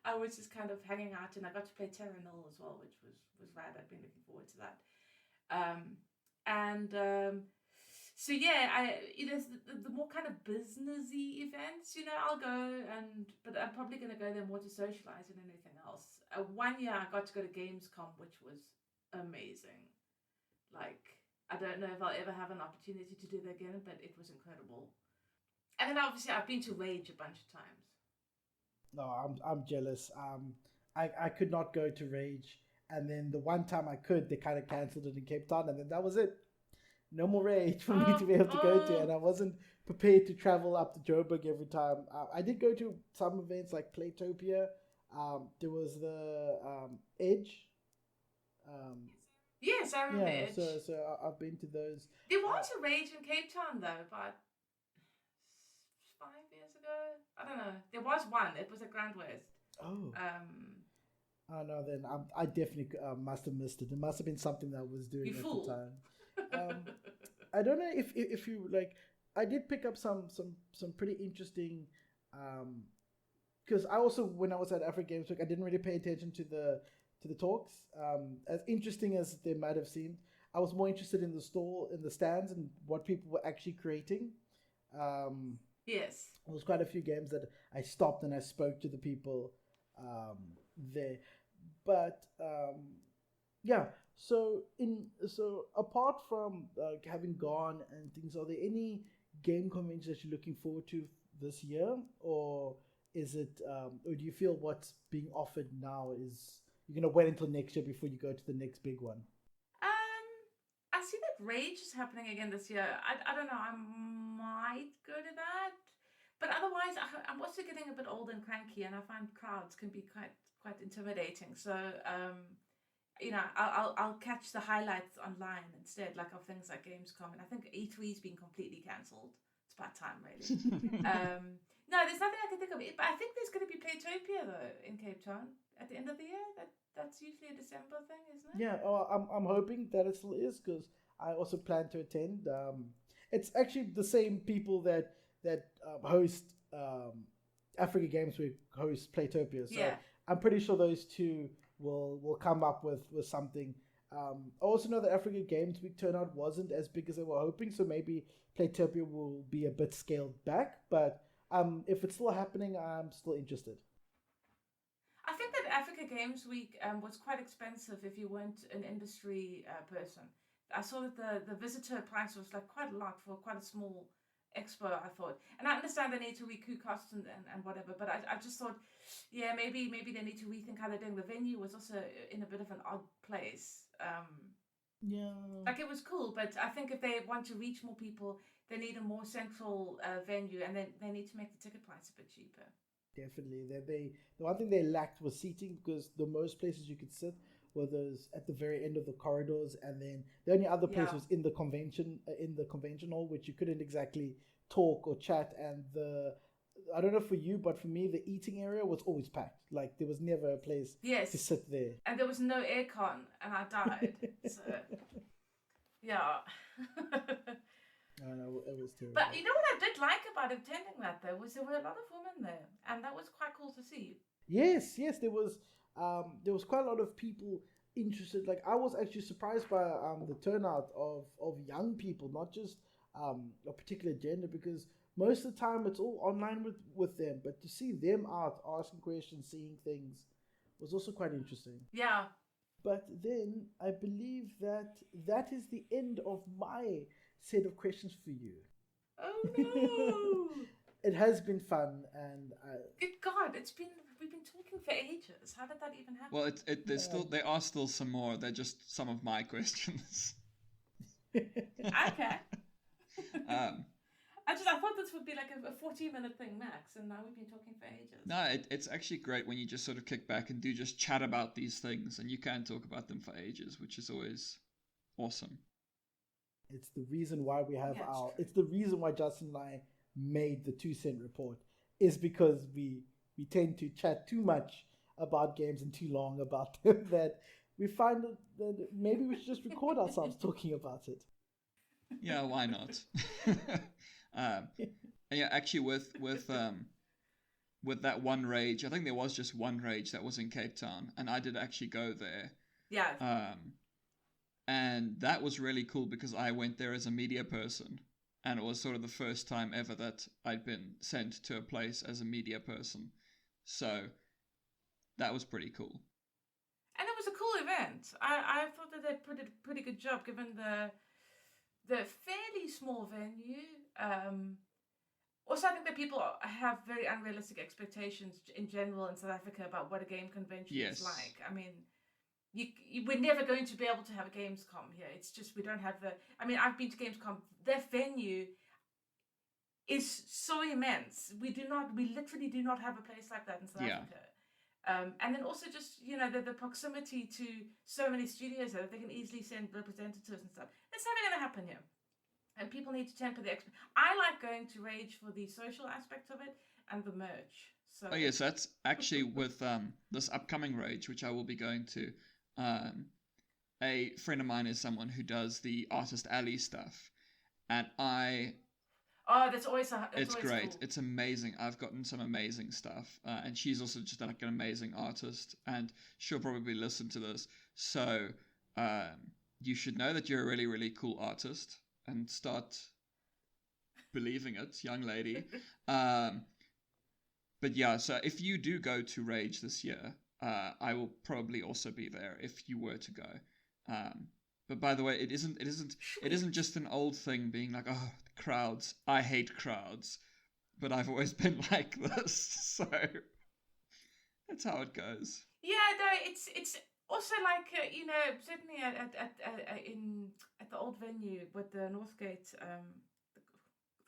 I was just kind of hanging out, and I got to play Tarryn as well, which was rad. I've been looking forward to that. So yeah, the more kind of businessy events, I'll go, but I'm probably going to go there more to socialize than anything else. 1 year I got to go to Gamescom, which was amazing. Like, I don't know if I'll ever have an opportunity to do that again, but it was incredible. And then obviously I've been to Rage a bunch of times. No, I'm jealous. I could not go to Rage, and then the one time I could, they kind of cancelled it in Cape Town, and then that was it. No more Rage for me to be able to go to, and I wasn't prepared to travel up to Joburg every time. I did go to some events like Playtopia. There was the Edge. Yes, I remember Edge. So I've been to those. There was a Rage in Cape Town though, but 5 years ago. I don't know. There was one. It was at Grand West. Oh. Oh no, then I definitely must have missed it. It must have been something that I was doing at the time. I don't know if you like. I did pick up some pretty interesting. Because I also, when I was at Africa Games Week, I didn't really pay attention to the talks. As interesting as they might have seemed, I was more interested in the stands, and what people were actually creating. Yes. There was quite a few games that I stopped and I spoke to the people there. But yeah, so apart from having gone and things, are there any game conventions that you're looking forward to this year, or is it, or do you feel what's being offered now is you're gonna wait until next year before you go to the next big one? see that Rage is happening again this year. I don't know. I might go to that, but otherwise, I'm also getting a bit old and cranky, and I find crowds can be quite intimidating. So, I'll catch the highlights online instead, like of things like Gamescom. And I think E3's been completely cancelled. It's about time, really. No, there's nothing I can think of. But I think there's going to be Playtopia though in Cape Town at the end of the year. That's usually a December thing, isn't it? Yeah, I'm hoping that it still is, because I also plan to attend. It's actually the same people that host Africa Games Week host Playtopia. So yeah. I'm pretty sure those two will come up with something. I also know that Africa Games Week turnout wasn't as big as they were hoping, so maybe Playtopia will be a bit scaled back. But if it's still happening, I'm still interested. I think that Africa Games Week was quite expensive if you weren't an industry person. I saw that the visitor price was like quite a lot for quite a small expo, I thought. And I understand they need to recoup costs and whatever, but I just thought, yeah, maybe they need to rethink how they're doing. The venue was also in a bit of an odd place. Yeah. Like, it was cool, but I think if they want to reach more people, they need a more central venue, and then they need to make the ticket price a bit cheaper. Definitely. The one thing they lacked was seating, because the most places you could sit were those at the very end of the corridors, and then the only other place was in the convention hall, which you couldn't exactly talk or chat. And I don't know for you, but for me, the eating area was always packed. Like, there was never a place to sit there. And there was no aircon, and I died. So, yeah. I know, it was terrible. But you know what I did like about attending that, though, was there were a lot of women there, and that was quite cool to see. Yes, there was quite a lot of people interested. Like, I was actually surprised by the turnout of young people, not just a particular gender, because most of the time it's all online with them, but to see them out asking questions, seeing things, was also quite interesting. Yeah. But then I believe that is the end of my set of questions for you. Oh no! It has been fun, and good God, we've been talking for ages. How did that even happen? Well, there are still some more. They're just some of my questions. Okay. I thought this would be like a 40-minute thing max, and now we've been talking for ages. No, it's actually great when you just sort of kick back and do just chat about these things, and you can talk about them for ages, which is always awesome. It's the reason why we have it's the reason why Justin and I made the 2 Cent Report, is because we tend to chat too much about games and too long about them, that we find that maybe we should just record ourselves talking about it. Yeah, why not? Yeah, actually, with that one Rage, I think there was just one Rage that was in Cape Town, and I did actually go there. Yeah. And that was really cool because I went there as a media person, and it was sort of the first time ever that I'd been sent to a place as a media person. So that was pretty cool. And it was a cool event. I thought that they did a pretty good job given the fairly small venue. Also, I think that people have very unrealistic expectations in general in South Africa about what a game convention is like. I mean, we're never going to be able to have a Gamescom here. It's just we don't have I've been to Gamescom. Their venue is so immense. We literally do not have a place like that in South Africa. And then also just, the proximity to so many studios that they can easily send representatives and stuff. It's never going to happen here. And people need to temper the I like going to Rage for the social aspect of it and the merch. So. Oh yes, that's actually with this upcoming Rage, which I will be going to. A friend of mine is someone who does the Artist Alley stuff, and that's always it's great. Cool. It's amazing. I've gotten some amazing stuff, and she's also just like an amazing artist, and she'll probably listen to this. So you should know that you're a really, really cool artist and start believing it, young lady. But yeah, so if you do go to Rage this year, I will probably also be there if you were to go. But by the way, it isn't just an old thing being like, oh, crowds. I hate crowds, but I've always been like this, so that's how it goes. Yeah, no, it's Also, like certainly at the old venue with the Northgate, the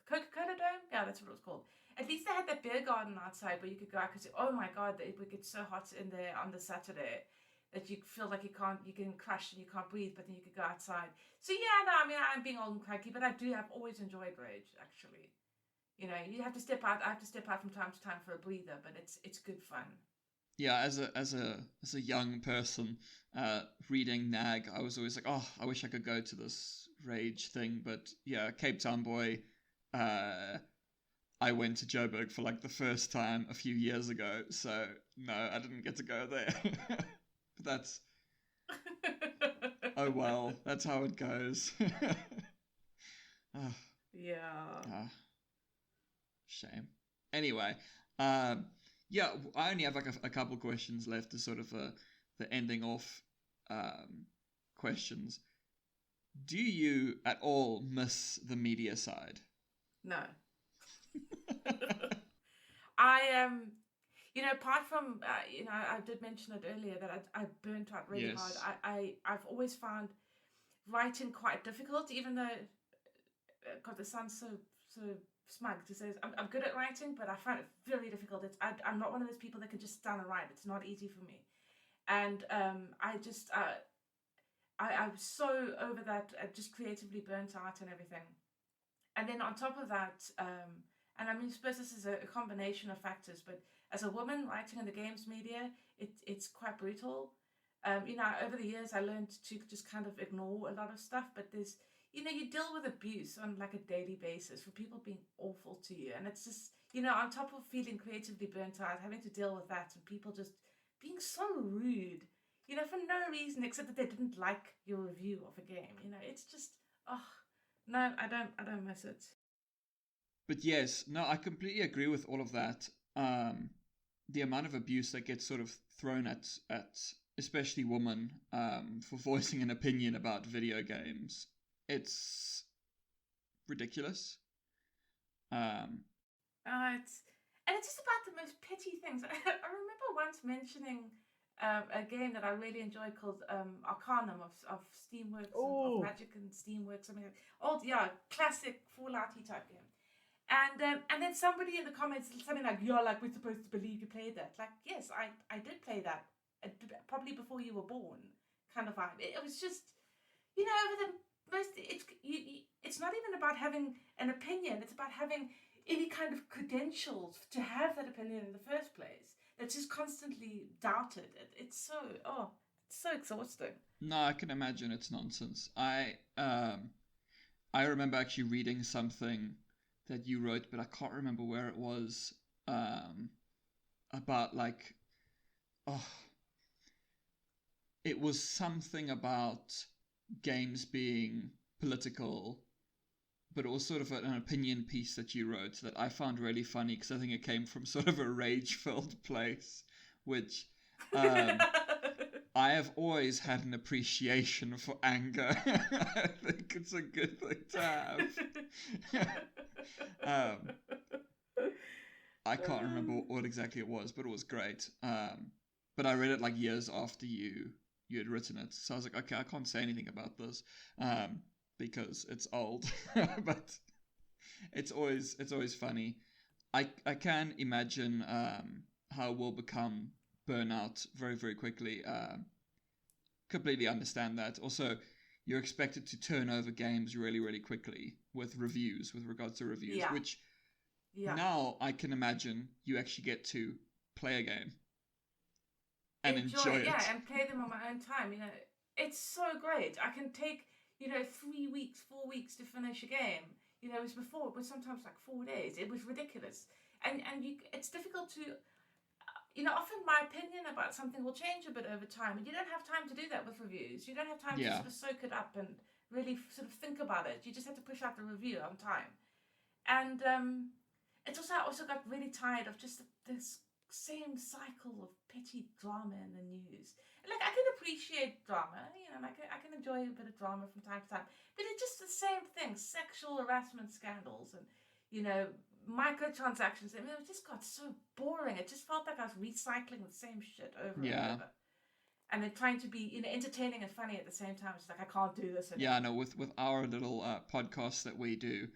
Coca-Cola Dome. Yeah, that's what it was called. At least they had that beer garden outside where you could go out because oh my god, it would get so hot in there on the Saturday that you feel like you can crash and you can't breathe, but then you could go outside. So yeah, no, I mean I'm being old and cranky, but I've always enjoyed Rage actually. You have to step out. I have to step out from time to time for a breather, but it's good fun. Yeah, as a young person reading NAG, I was always like, oh, I wish I could go to this Rage thing, but yeah, Cape Town boy. I went to Joburg for like the first time a few years ago, so no, I didn't get to go there. But that's oh well, that's how it goes. Yeah. Shame. Anyway, yeah, I only have like a couple questions left as sort of the ending off questions. Do you at all miss the media side? No. I apart from I did mention it earlier that I burnt out really hard. I've always found writing quite difficult, even though God, it sounds so smug to say this. I'm good at writing, but I find it very difficult. I'm not one of those people that can just stand and write. It's not easy for me, and I was so over that, just creatively burnt out and everything. And then on top of that, and I mean, I suppose this is a combination of factors, but as a woman writing in the games media, it's quite brutal. Over the years, I learned to just kind of ignore a lot of stuff, but there's, you deal with abuse on like a daily basis for people being awful to you. And it's just, on top of feeling creatively burnt out, having to deal with that and people just being so rude, for no reason except that they didn't like your review of a game. It's just, no, I don't miss it. But yes, no, I completely agree with all of that. The amount of abuse that gets sort of thrown at especially women for voicing an opinion about video games, it's ridiculous. It's just about the most petty things. I remember once mentioning a game that I really enjoyed called Arcanum of Steamworks, of Magic and Steamworks, something like old, classic Fallout-y type game. And then somebody in the comments something like, "You're like, we're supposed to believe you played that." Like, yes, I did play that, probably before you were born, kind of vibe. It was just, over the most. It's not even about having an opinion. It's about having any kind of credentials to have that opinion in the first place. That's just constantly doubted. It's so exhausting. No, I can imagine it's nonsense. I remember actually reading something that you wrote, but I can't remember where it was, about like, it was something about games being political, but it was sort of an opinion piece that you wrote that I found really funny because I think it came from sort of a rage-filled place, which I have always had an appreciation for anger. I think it's a good thing to have. I can't remember what exactly it was, but it was great. But I read it like years after you had written it, so I was like, okay, I can't say anything about this because it's old. But it's always funny. I can imagine how it will become burnout very, very quickly. Completely understand that. Also, you're expected to turn over games really, really quickly with regards to reviews, which now I can imagine you actually get to play a game and enjoy it. Yeah, and play them on my own time. It's so great. I can take 3 weeks, 4 weeks to finish a game. As before, it was sometimes like 4 days. It was ridiculous, and it's difficult to. Often my opinion about something will change a bit over time, and you don't have time to do that with reviews. You don't have time to sort of soak it up and really sort of think about it. You just have to push out the review on time. And I also got really tired of just this same cycle of petty drama in the news. And like, I can appreciate drama, I can enjoy a bit of drama from time to time, but it's just the same thing: sexual harassment scandals and microtransactions. It just got so boring. It just felt like I was recycling the same shit over and over. and then trying to be entertaining and funny at the same time. It's like, I can't do this anymore. Yeah, no, with our little podcast that we do,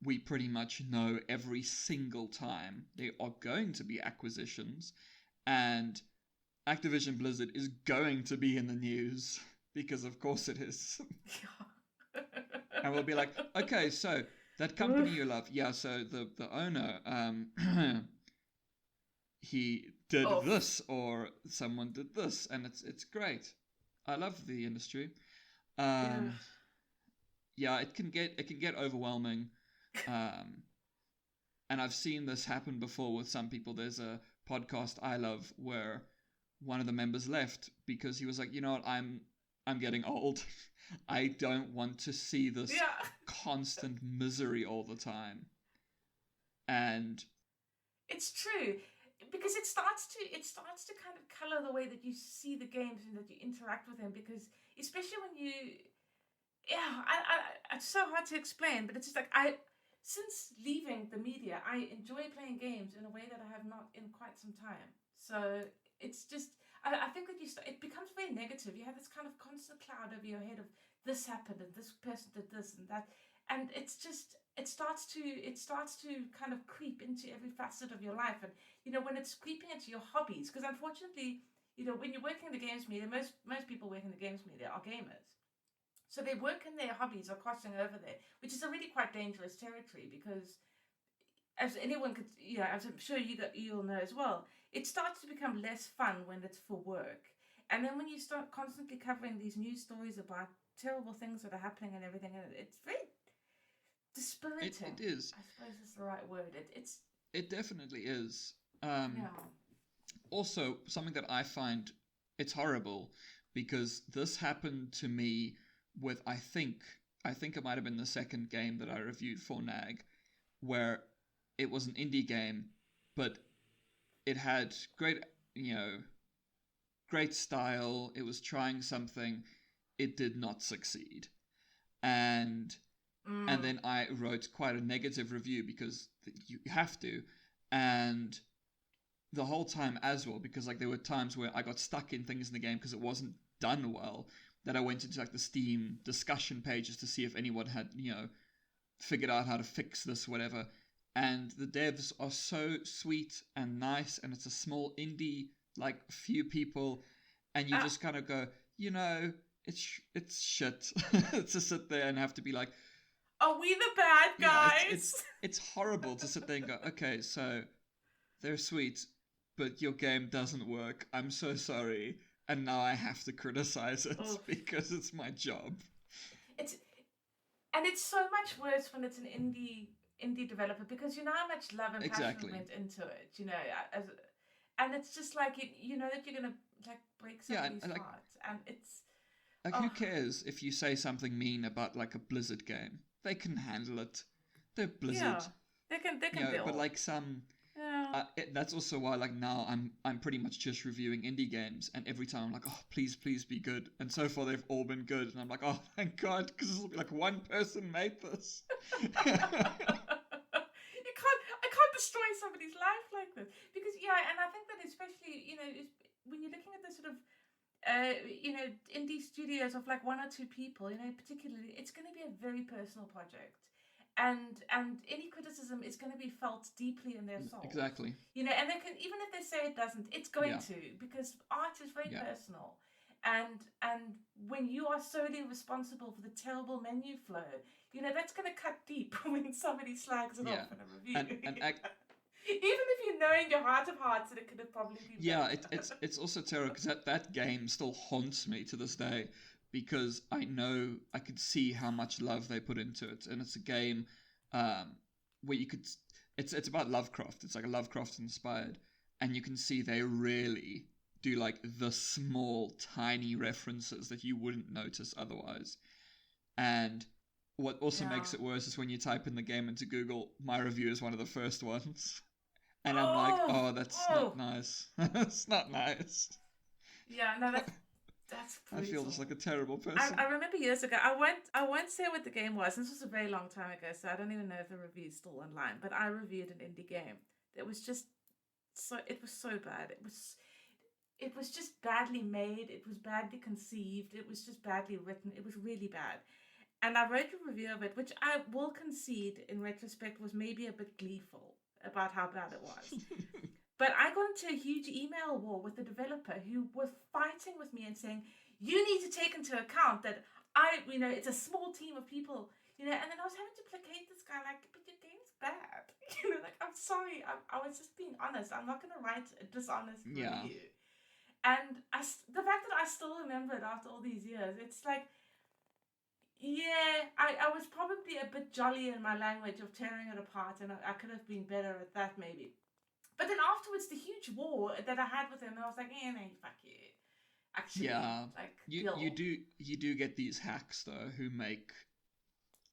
we pretty much know every single time there are going to be acquisitions, and Activision Blizzard is going to be in the news, because of course it is. And we'll be like, okay, so that company you love, yeah, so the owner, he did this, or someone did this, and it's great. I love the industry. Yeah, it can get overwhelming. And I've seen this happen before with some people. There's a podcast I love where one of the members left because he was like, you know what, I'm getting old. I don't want to see this constant misery all the time. And it's true, because it starts to kind of color the way that you see the games and that you interact with them, because especially when you it's so hard to explain, but it's just like, since leaving the media, I enjoy playing games in a way that I have not in quite some time. So it's just, I think that it becomes very negative. You have this kind of constant cloud over your head of this happened and this person did this and that, and it's just, it starts to kind of creep into every facet of your life. And when it's creeping into your hobbies, because unfortunately, when you're working in the games media, most people working in the games media are gamers. So their work and their hobbies are crossing over there, which is a really quite dangerous territory, because as anyone could, as I'm sure you'll know as well, it starts to become less fun when it's for work. And then when you start constantly covering these news stories about terrible things that are happening and everything, it's very dispiriting. It is. I suppose is the right word. It definitely is. Yeah. Also, something that I find, it's horrible, because this happened to me with, I think it might have been the second game that I reviewed for NAG, where it was an indie game, but it had great style. It was trying something. It did not succeed. And then I wrote quite a negative review, because you have to. And the whole time as well, because there were times where I got stuck in things in the game because it wasn't done well, that I went into the Steam discussion pages to see if anyone had, figured out how to fix this, whatever. And the devs are so sweet and nice, and it's a small indie, few people, and you just kind of go, it's shit. To sit there and have to be like, are we the bad guys? It's horrible to sit there and go, okay, so they're sweet, but your game doesn't work. I'm so sorry. And now I have to criticize it because it's my job. It's so much worse when it's an indie developer, because you know how much love and passion went into it. And it's just like you know that you're gonna break somebody's heart, and it's who cares if you say something mean about a Blizzard game? They can handle it. They're Blizzard. Yeah, they can deal. But some. Yeah. That's also why now I'm pretty much just reviewing indie games, and every time I'm like, oh, please be good. And so far they've all been good, and I'm like, oh, thank God, because this will be one person made this. I can't destroy somebody's life like this, because and I think that especially when you're looking at the sort of indie studios of one or two people, particularly, it's going to be a very personal project. And any criticism is going to be felt deeply in their soul. Exactly. And they can, even if they say it doesn't, it's going to, because art is very personal. And when you are solely responsible for the terrible menu flow, that's going to cut deep when somebody slags it off in a review. And even if you know in your heart of hearts that it could have probably been better. it's also terrible, because that game still haunts me to this day. Because I know I could see how much love they put into it, and it's a game where you could. It's about Lovecraft. It's a Lovecraft inspired, and you can see they really do the small, tiny references that you wouldn't notice otherwise. And what also makes it worse is when you type in the game into Google, my review is one of the first ones, and I'm like, oh, that's not nice. That's not nice. Yeah, no, that's brutal. I feel just like a terrible person. I remember years ago, I won't say what the game was. This was a very long time ago, so I don't even know if the review's still online. But I reviewed an indie game that was just it was so bad. it was just badly made. It was badly conceived. It was just badly written. It was really bad. And I wrote a review of it, which I will concede in retrospect was maybe a bit gleeful about how bad it was. But I got into a huge email war with the developer who was fighting with me and saying, you need to take into account that it's a small team of people, and then I was having to placate this guy, like, but your game's bad. Like, I'm sorry, I was just being honest. I'm not going to write a dishonest review. And the fact that I still remember it after all these years, it's like, yeah, I was probably a bit jolly in my language of tearing it apart, and I could have been better at that maybe. But then afterwards, the huge war that I had with him, I was like, no, fuck you. Actually, like, you do get these hacks though who make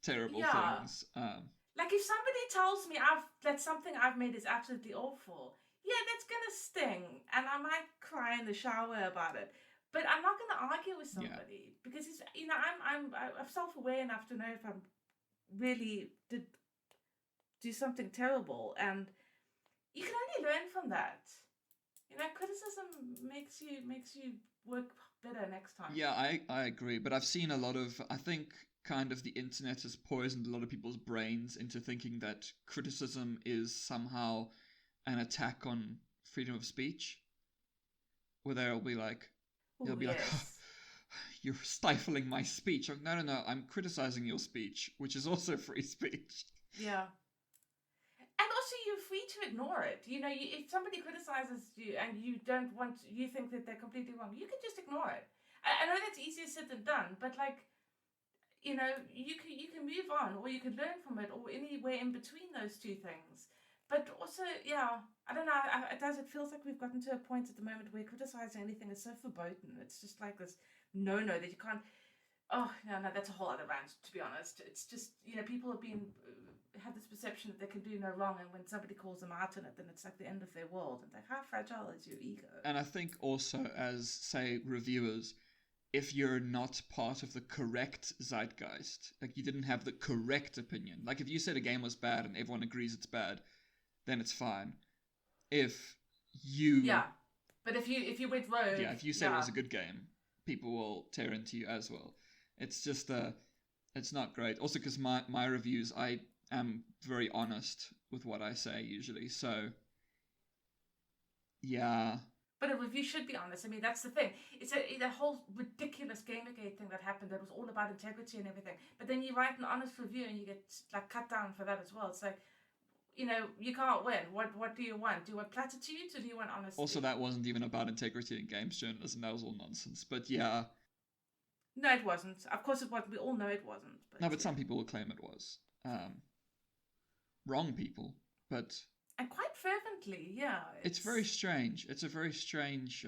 terrible things. Like if somebody tells me that something I've made is absolutely awful, yeah, that's gonna sting, and I might cry in the shower about it. But I'm not gonna argue with somebody because it's, I'm self-aware enough to know if I'm really did do something terrible, and you can only learn from that. Criticism makes you work better next time. Yeah, I agree. But I've seen a lot of, I think kind of the internet has poisoned a lot of people's brains into thinking that criticism is somehow an attack on freedom of speech. Where they'll be like, like, oh, you're stifling my speech. I'm, no, I'm criticizing your speech, which is also free speech. Yeah. And also, you're free to ignore it. If somebody criticizes you and you think that they're completely wrong, you can just ignore it. I know that's easier said than done, but like, you can move on, or you can learn from it, or anywhere in between those two things. But also, I don't know. It feels like we've gotten to a point at the moment where criticizing anything is so verboten. It's just like this no that you can't. Oh no, that's a whole other rant. To be honest, it's just people have this perception that they can do no wrong, and when somebody calls them out on it, then it's like the end of their world. And like, how fragile is your ego? And I think also, as say reviewers, if you're not part of the correct zeitgeist, like you didn't have the correct opinion, like if you said a game was bad and everyone agrees it's bad, then it's fine. If you but if you went rogue, if you said it was a good game, people will tear into you as well. It's just it's not great. Also, because my reviews, I am very honest with what I say usually. So yeah. But a review should be honest. I mean, that's the thing. It's a whole ridiculous Gamergate thing that happened that was all about integrity and everything. But then you write an honest review and you get like cut down for that as well. It's like, you can't win. What do you want? Do you want platitudes or do you want honesty? Also, that wasn't even about integrity in games journalism. That was all nonsense. But yeah. No, it wasn't. Of course it wasn't. We all know it wasn't. But some people will claim it was. Wrong people, but... And quite fervently, yeah. It's very strange. It's a very strange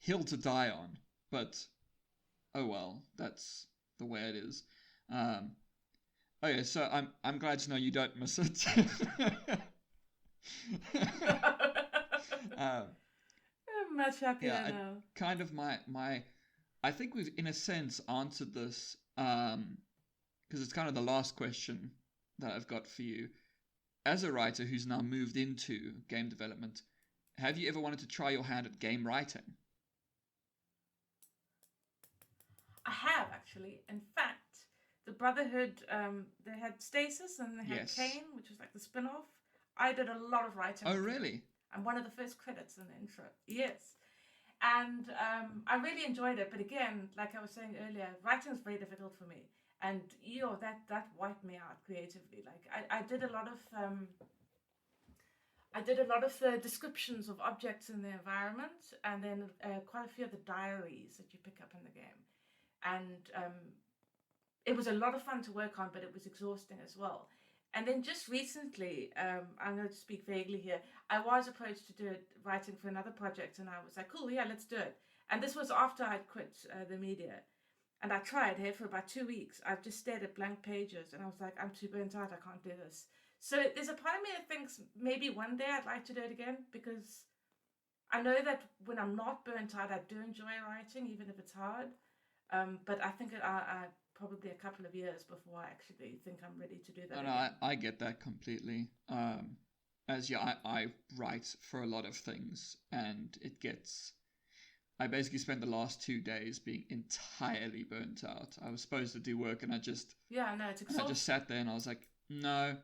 hill to die on. But, oh well, that's the way it is. Okay, so I'm glad to know you don't miss it. I'm much happier now. Kind of my I think we've in a sense answered this because it's kind of the last question that I've got for you. As a writer who's now moved into game development, have you ever wanted to try your hand at game writing? I have, actually. In fact, the Brotherhood, they had Stasis and they had Kane, which was like the spin-off. I did a lot of writing. Oh, really? I'm one of the first credits in the intro. Yes. And I really enjoyed it. But again, like I was saying earlier, writing is very difficult for me. And that wiped me out creatively. Like I did a lot of the descriptions of objects in the environment, and then quite a few of the diaries that you pick up in the game. And it was a lot of fun to work on, but it was exhausting as well. And then just recently, I'm going to speak vaguely here, I was approached to do writing for another project, and I was like, cool, yeah, let's do it. And this was after I'd quit the media. And I tried here for about 2 weeks. I just stared at blank pages, and I was like, I'm too burnt out, I can't do this. So there's a part of me that thinks maybe one day I'd like to do it again, because I know that when I'm not burnt out, I do enjoy writing, even if it's hard. But I think I probably a couple of years before I actually think I'm ready to do that. No, I get that completely. as I write for a lot of things, and I basically spent the last 2 days being entirely burnt out. I was supposed to do work, and I just it's exhausting. I just sat there and I was like, no,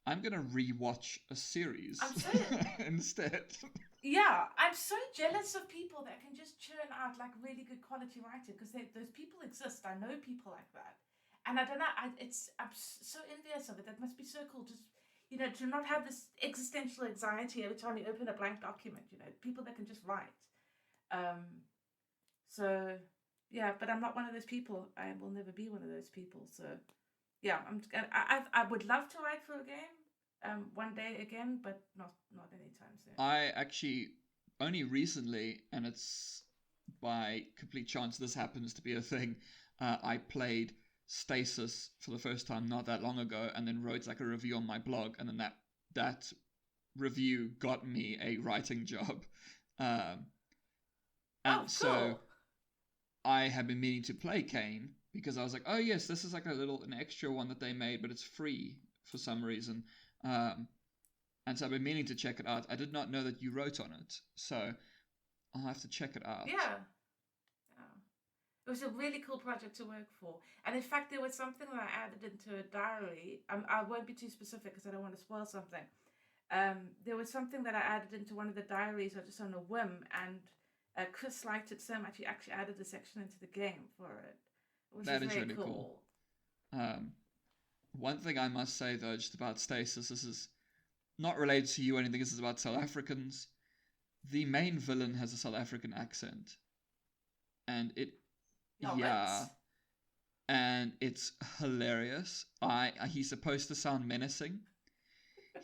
I'm gonna rewatch a series instead. Yeah, I'm so jealous of people that can just churn out like really good quality writing, because those people exist. I know people like that, and I don't know. I'm so envious of it. That must be so cool. Just to not have this existential anxiety every time you open a blank document. People that can just write. So yeah, but I'm not one of those people. I will never be one of those people. So yeah, I would love to write for a game one day again, but not anytime soon. I actually only recently, and it's by complete chance this happens to be a thing, I played Stasis for the first time not that long ago, and then wrote like a review on my blog, and then that review got me a writing job. Cool. So I have been meaning to play Kane, because I was like, oh yes, this is like an extra one that they made, but it's free for some reason. And so I've been meaning to check it out. I did not know that you wrote on it, so I'll have to check it out. Yeah. It was a really cool project to work for. And in fact, there was something that I added into a diary. I won't be too specific because I don't want to spoil something. There was something that I added into one of the diaries, or just on a whim, and Chris liked it so much he actually added a section into the game for it. That is really cool. One thing I must say though, just about Stasis, this is not related to you or anything, this is about South Africans. The main villain has a South African accent. And and it's hilarious. He's supposed to sound menacing.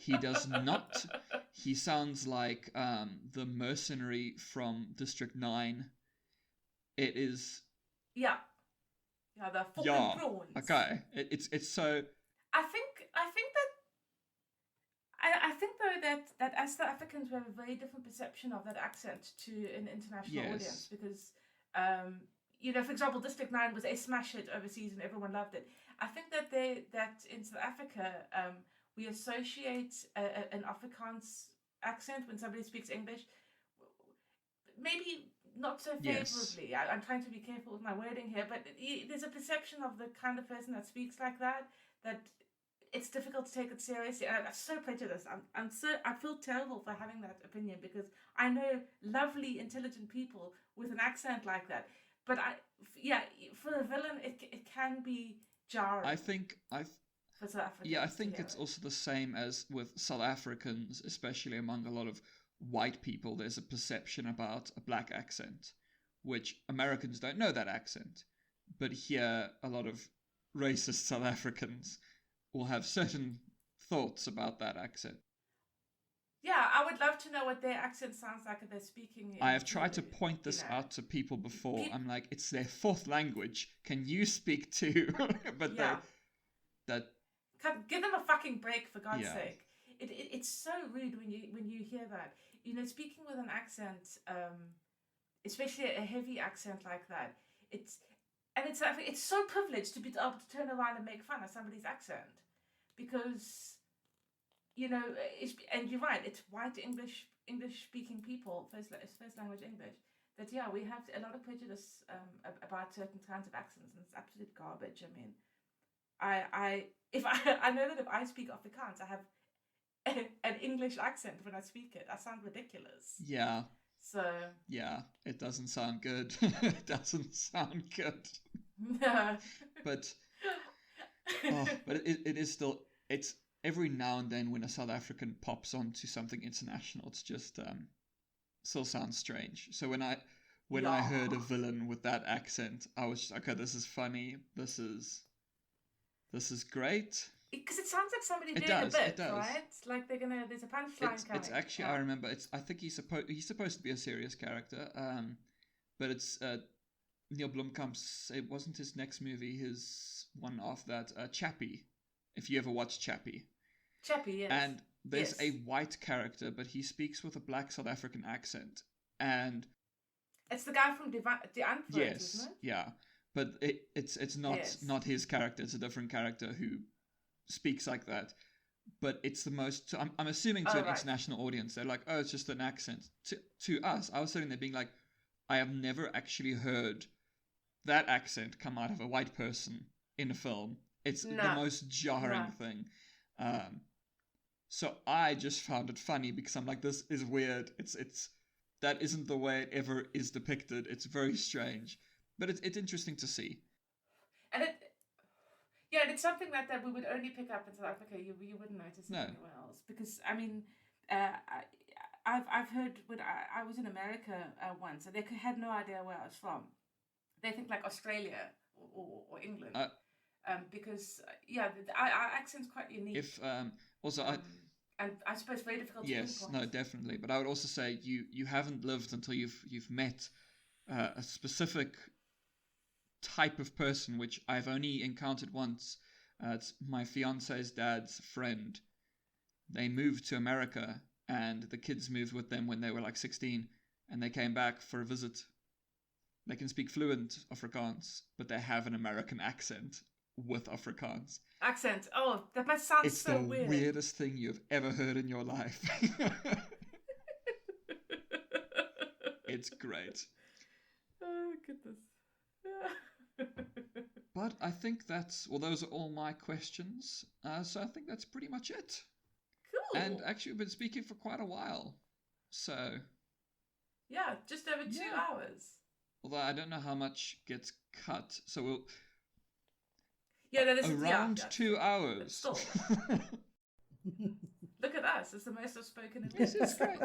He does not. He sounds like the mercenary from District 9. It is... Yeah, the fucking prawns. Okay, it's so... I think though that as South Africans we have a very different perception of that accent to an international audience, because for example, District 9 was a smash hit overseas and everyone loved it. I think that in South Africa we associate an Afrikaans accent when somebody speaks English, maybe not so favorably. Yes. I'm trying to be careful with my wording here, but there's a perception of the kind of person that speaks like that it's difficult to take it seriously. And I'm so prejudiced. I feel terrible for having that opinion, because I know lovely, intelligent people with an accent like that. But for a villain, it can be jarring. I think for South Africans. Yeah, I think it's also the same as with South Africans, especially among a lot of white people. There's a perception about a black accent, which Americans don't know that accent. But here, a lot of racist South Africans will have certain thoughts about that accent. Yeah, I would love to know what their accent sounds like if they're speaking. I have tried to point this out to people before. I'm like, it's their fourth language. Can you speak too? But give them a fucking break, for God's sake. It's so rude when you hear that. Speaking with an accent, especially a heavy accent like that, it's so privileged to be able to turn around and make fun of somebody's accent, because and you're right, it's white English speaking people, first language English, that we have a lot of prejudice about certain kinds of accents, and it's absolute garbage. I mean, I know that if I speak Afrikaans, I have an English accent when I speak it. I sound ridiculous. Yeah. So yeah, it doesn't sound good. It doesn't sound good. No. But it is still, it's every now and then when a South African pops onto something international, it's just still sounds strange. So when I heard a villain with that accent, I was just, okay, this is funny. This is great. Because it sounds like somebody doing a bit, right? Like there's a punchline coming. It's actually, I remember, I think he's supposed to be a serious character, but it's Neil Blomkamp's, it wasn't his next movie, his one after that, Chappie, if you ever watched Chappie. Chappie, yes. And there's a white character, but he speaks with a black South African accent, and... It's the guy from The Untitled, isn't it? Yeah, but it's not his character, it's a different character who speaks like that, but it's the most. I'm assuming to an international audience, they're like, oh, it's just an accent. To us, I was sitting there being like, I have never actually heard that accent come out of a white person in a film. It's the most jarring thing. So I just found it funny because I'm like, this is weird. It's that isn't the way it ever is depicted. It's very strange, but it's interesting to see. And it's something that we would only pick up in South Africa. You wouldn't notice it anywhere else, because I mean, I've heard when I was in America once, and they had no idea where I was from. They think like Australia or England, because our accent's quite unique. If also and I suppose very difficult. Yes, to no, definitely. But I would also say you haven't lived until you've met a specific type of person, which I've only encountered once. It's my fiance's dad's friend. They moved to America, and the kids moved with them when they were like 16, and they came back for a visit. They can speak fluent Afrikaans, but they have an American accent with Afrikaans. Accent. Oh, that must sound so weird. It's the weirdest thing you've ever heard in your life. It's great. Oh, goodness. But I think those are all my questions. So I think that's pretty much it. Cool. And actually, we've been speaking for quite a while. So. Yeah, just over 2 hours. Although I don't know how much gets cut. So we'll. Yeah, that is around 2 hours. Still. Look at us. It's the most I've spoken in Yes, it's great.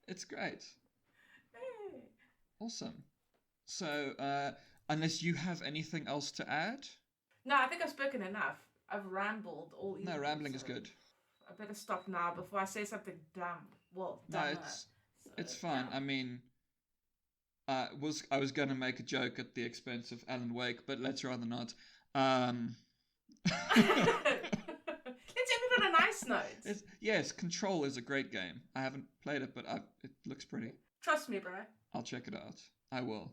It's great. Hey. Awesome. So, unless you have anything else to add? No, I think I've spoken enough. I've rambled all evening. No, rambling is good. I better stop now before I say something dumb. Well, dumber. No, it's fine. Yeah. I mean, I was going to make a joke at the expense of Alan Wake, but let's rather not. Let's end it on a nice note. Yes, Control is a great game. I haven't played it, but it looks pretty. Trust me, bro. I'll check it out. I will.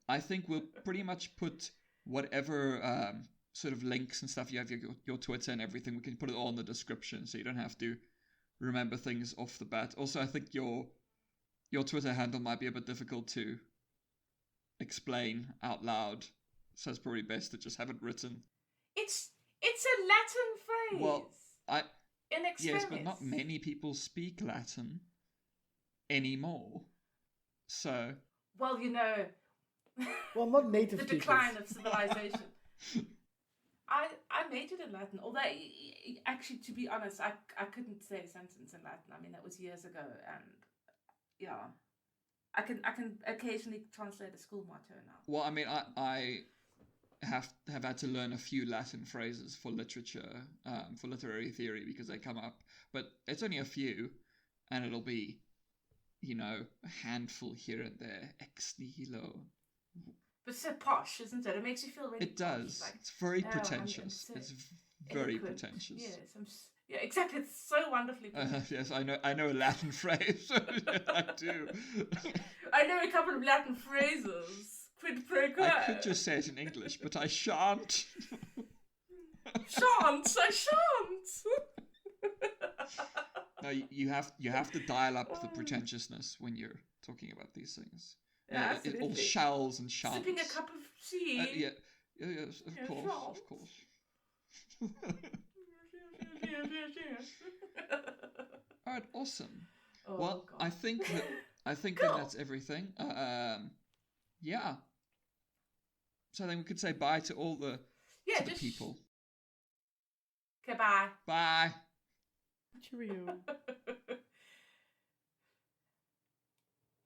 I think we'll pretty much put whatever sort of links and stuff you have, your Twitter and everything, we can put it all in the description so you don't have to remember things off the bat. Also, I think your Twitter handle might be a bit difficult to explain out loud, so it's probably best to just have it written. It's a Latin phrase. Well, in yes, but not many people speak Latin anymore. So. Well, well, not native the speakers. decline of civilization. I majored in Latin, although actually, to be honest, I couldn't say a sentence in Latin. I mean, that was years ago, and yeah. I can occasionally translate a school motto now. Well, I mean, I have had to learn a few Latin phrases for literature, for literary theory, because they come up. But it's only a few, and it'll be, a handful here and there. Ex nihilo. But it's so posh, isn't it? It makes you feel really It does. Like, it's very pretentious. It's very pretentious. Yes, yeah, exactly. It's so wonderfully pretentious. Yes, I know a Latin phrase. I do. I know a couple of Latin phrases. Quid pro quo. I could just say it in English, but I shan't. I shan't. No, you have to dial up the pretentiousness when you're talking about these things. Yeah, it all shalls and shants. Sipping a cup of tea. Yes, of course. All right, awesome. Oh, well, God. I think Cool. that that's everything. Yeah. So then we could say bye to all the people. Okay, bye. Bye. Cheerio.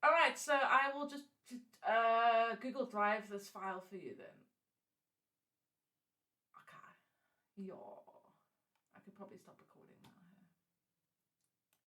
All right, so I will just Google Drive this file for you then. Okay. I could probably stop recording.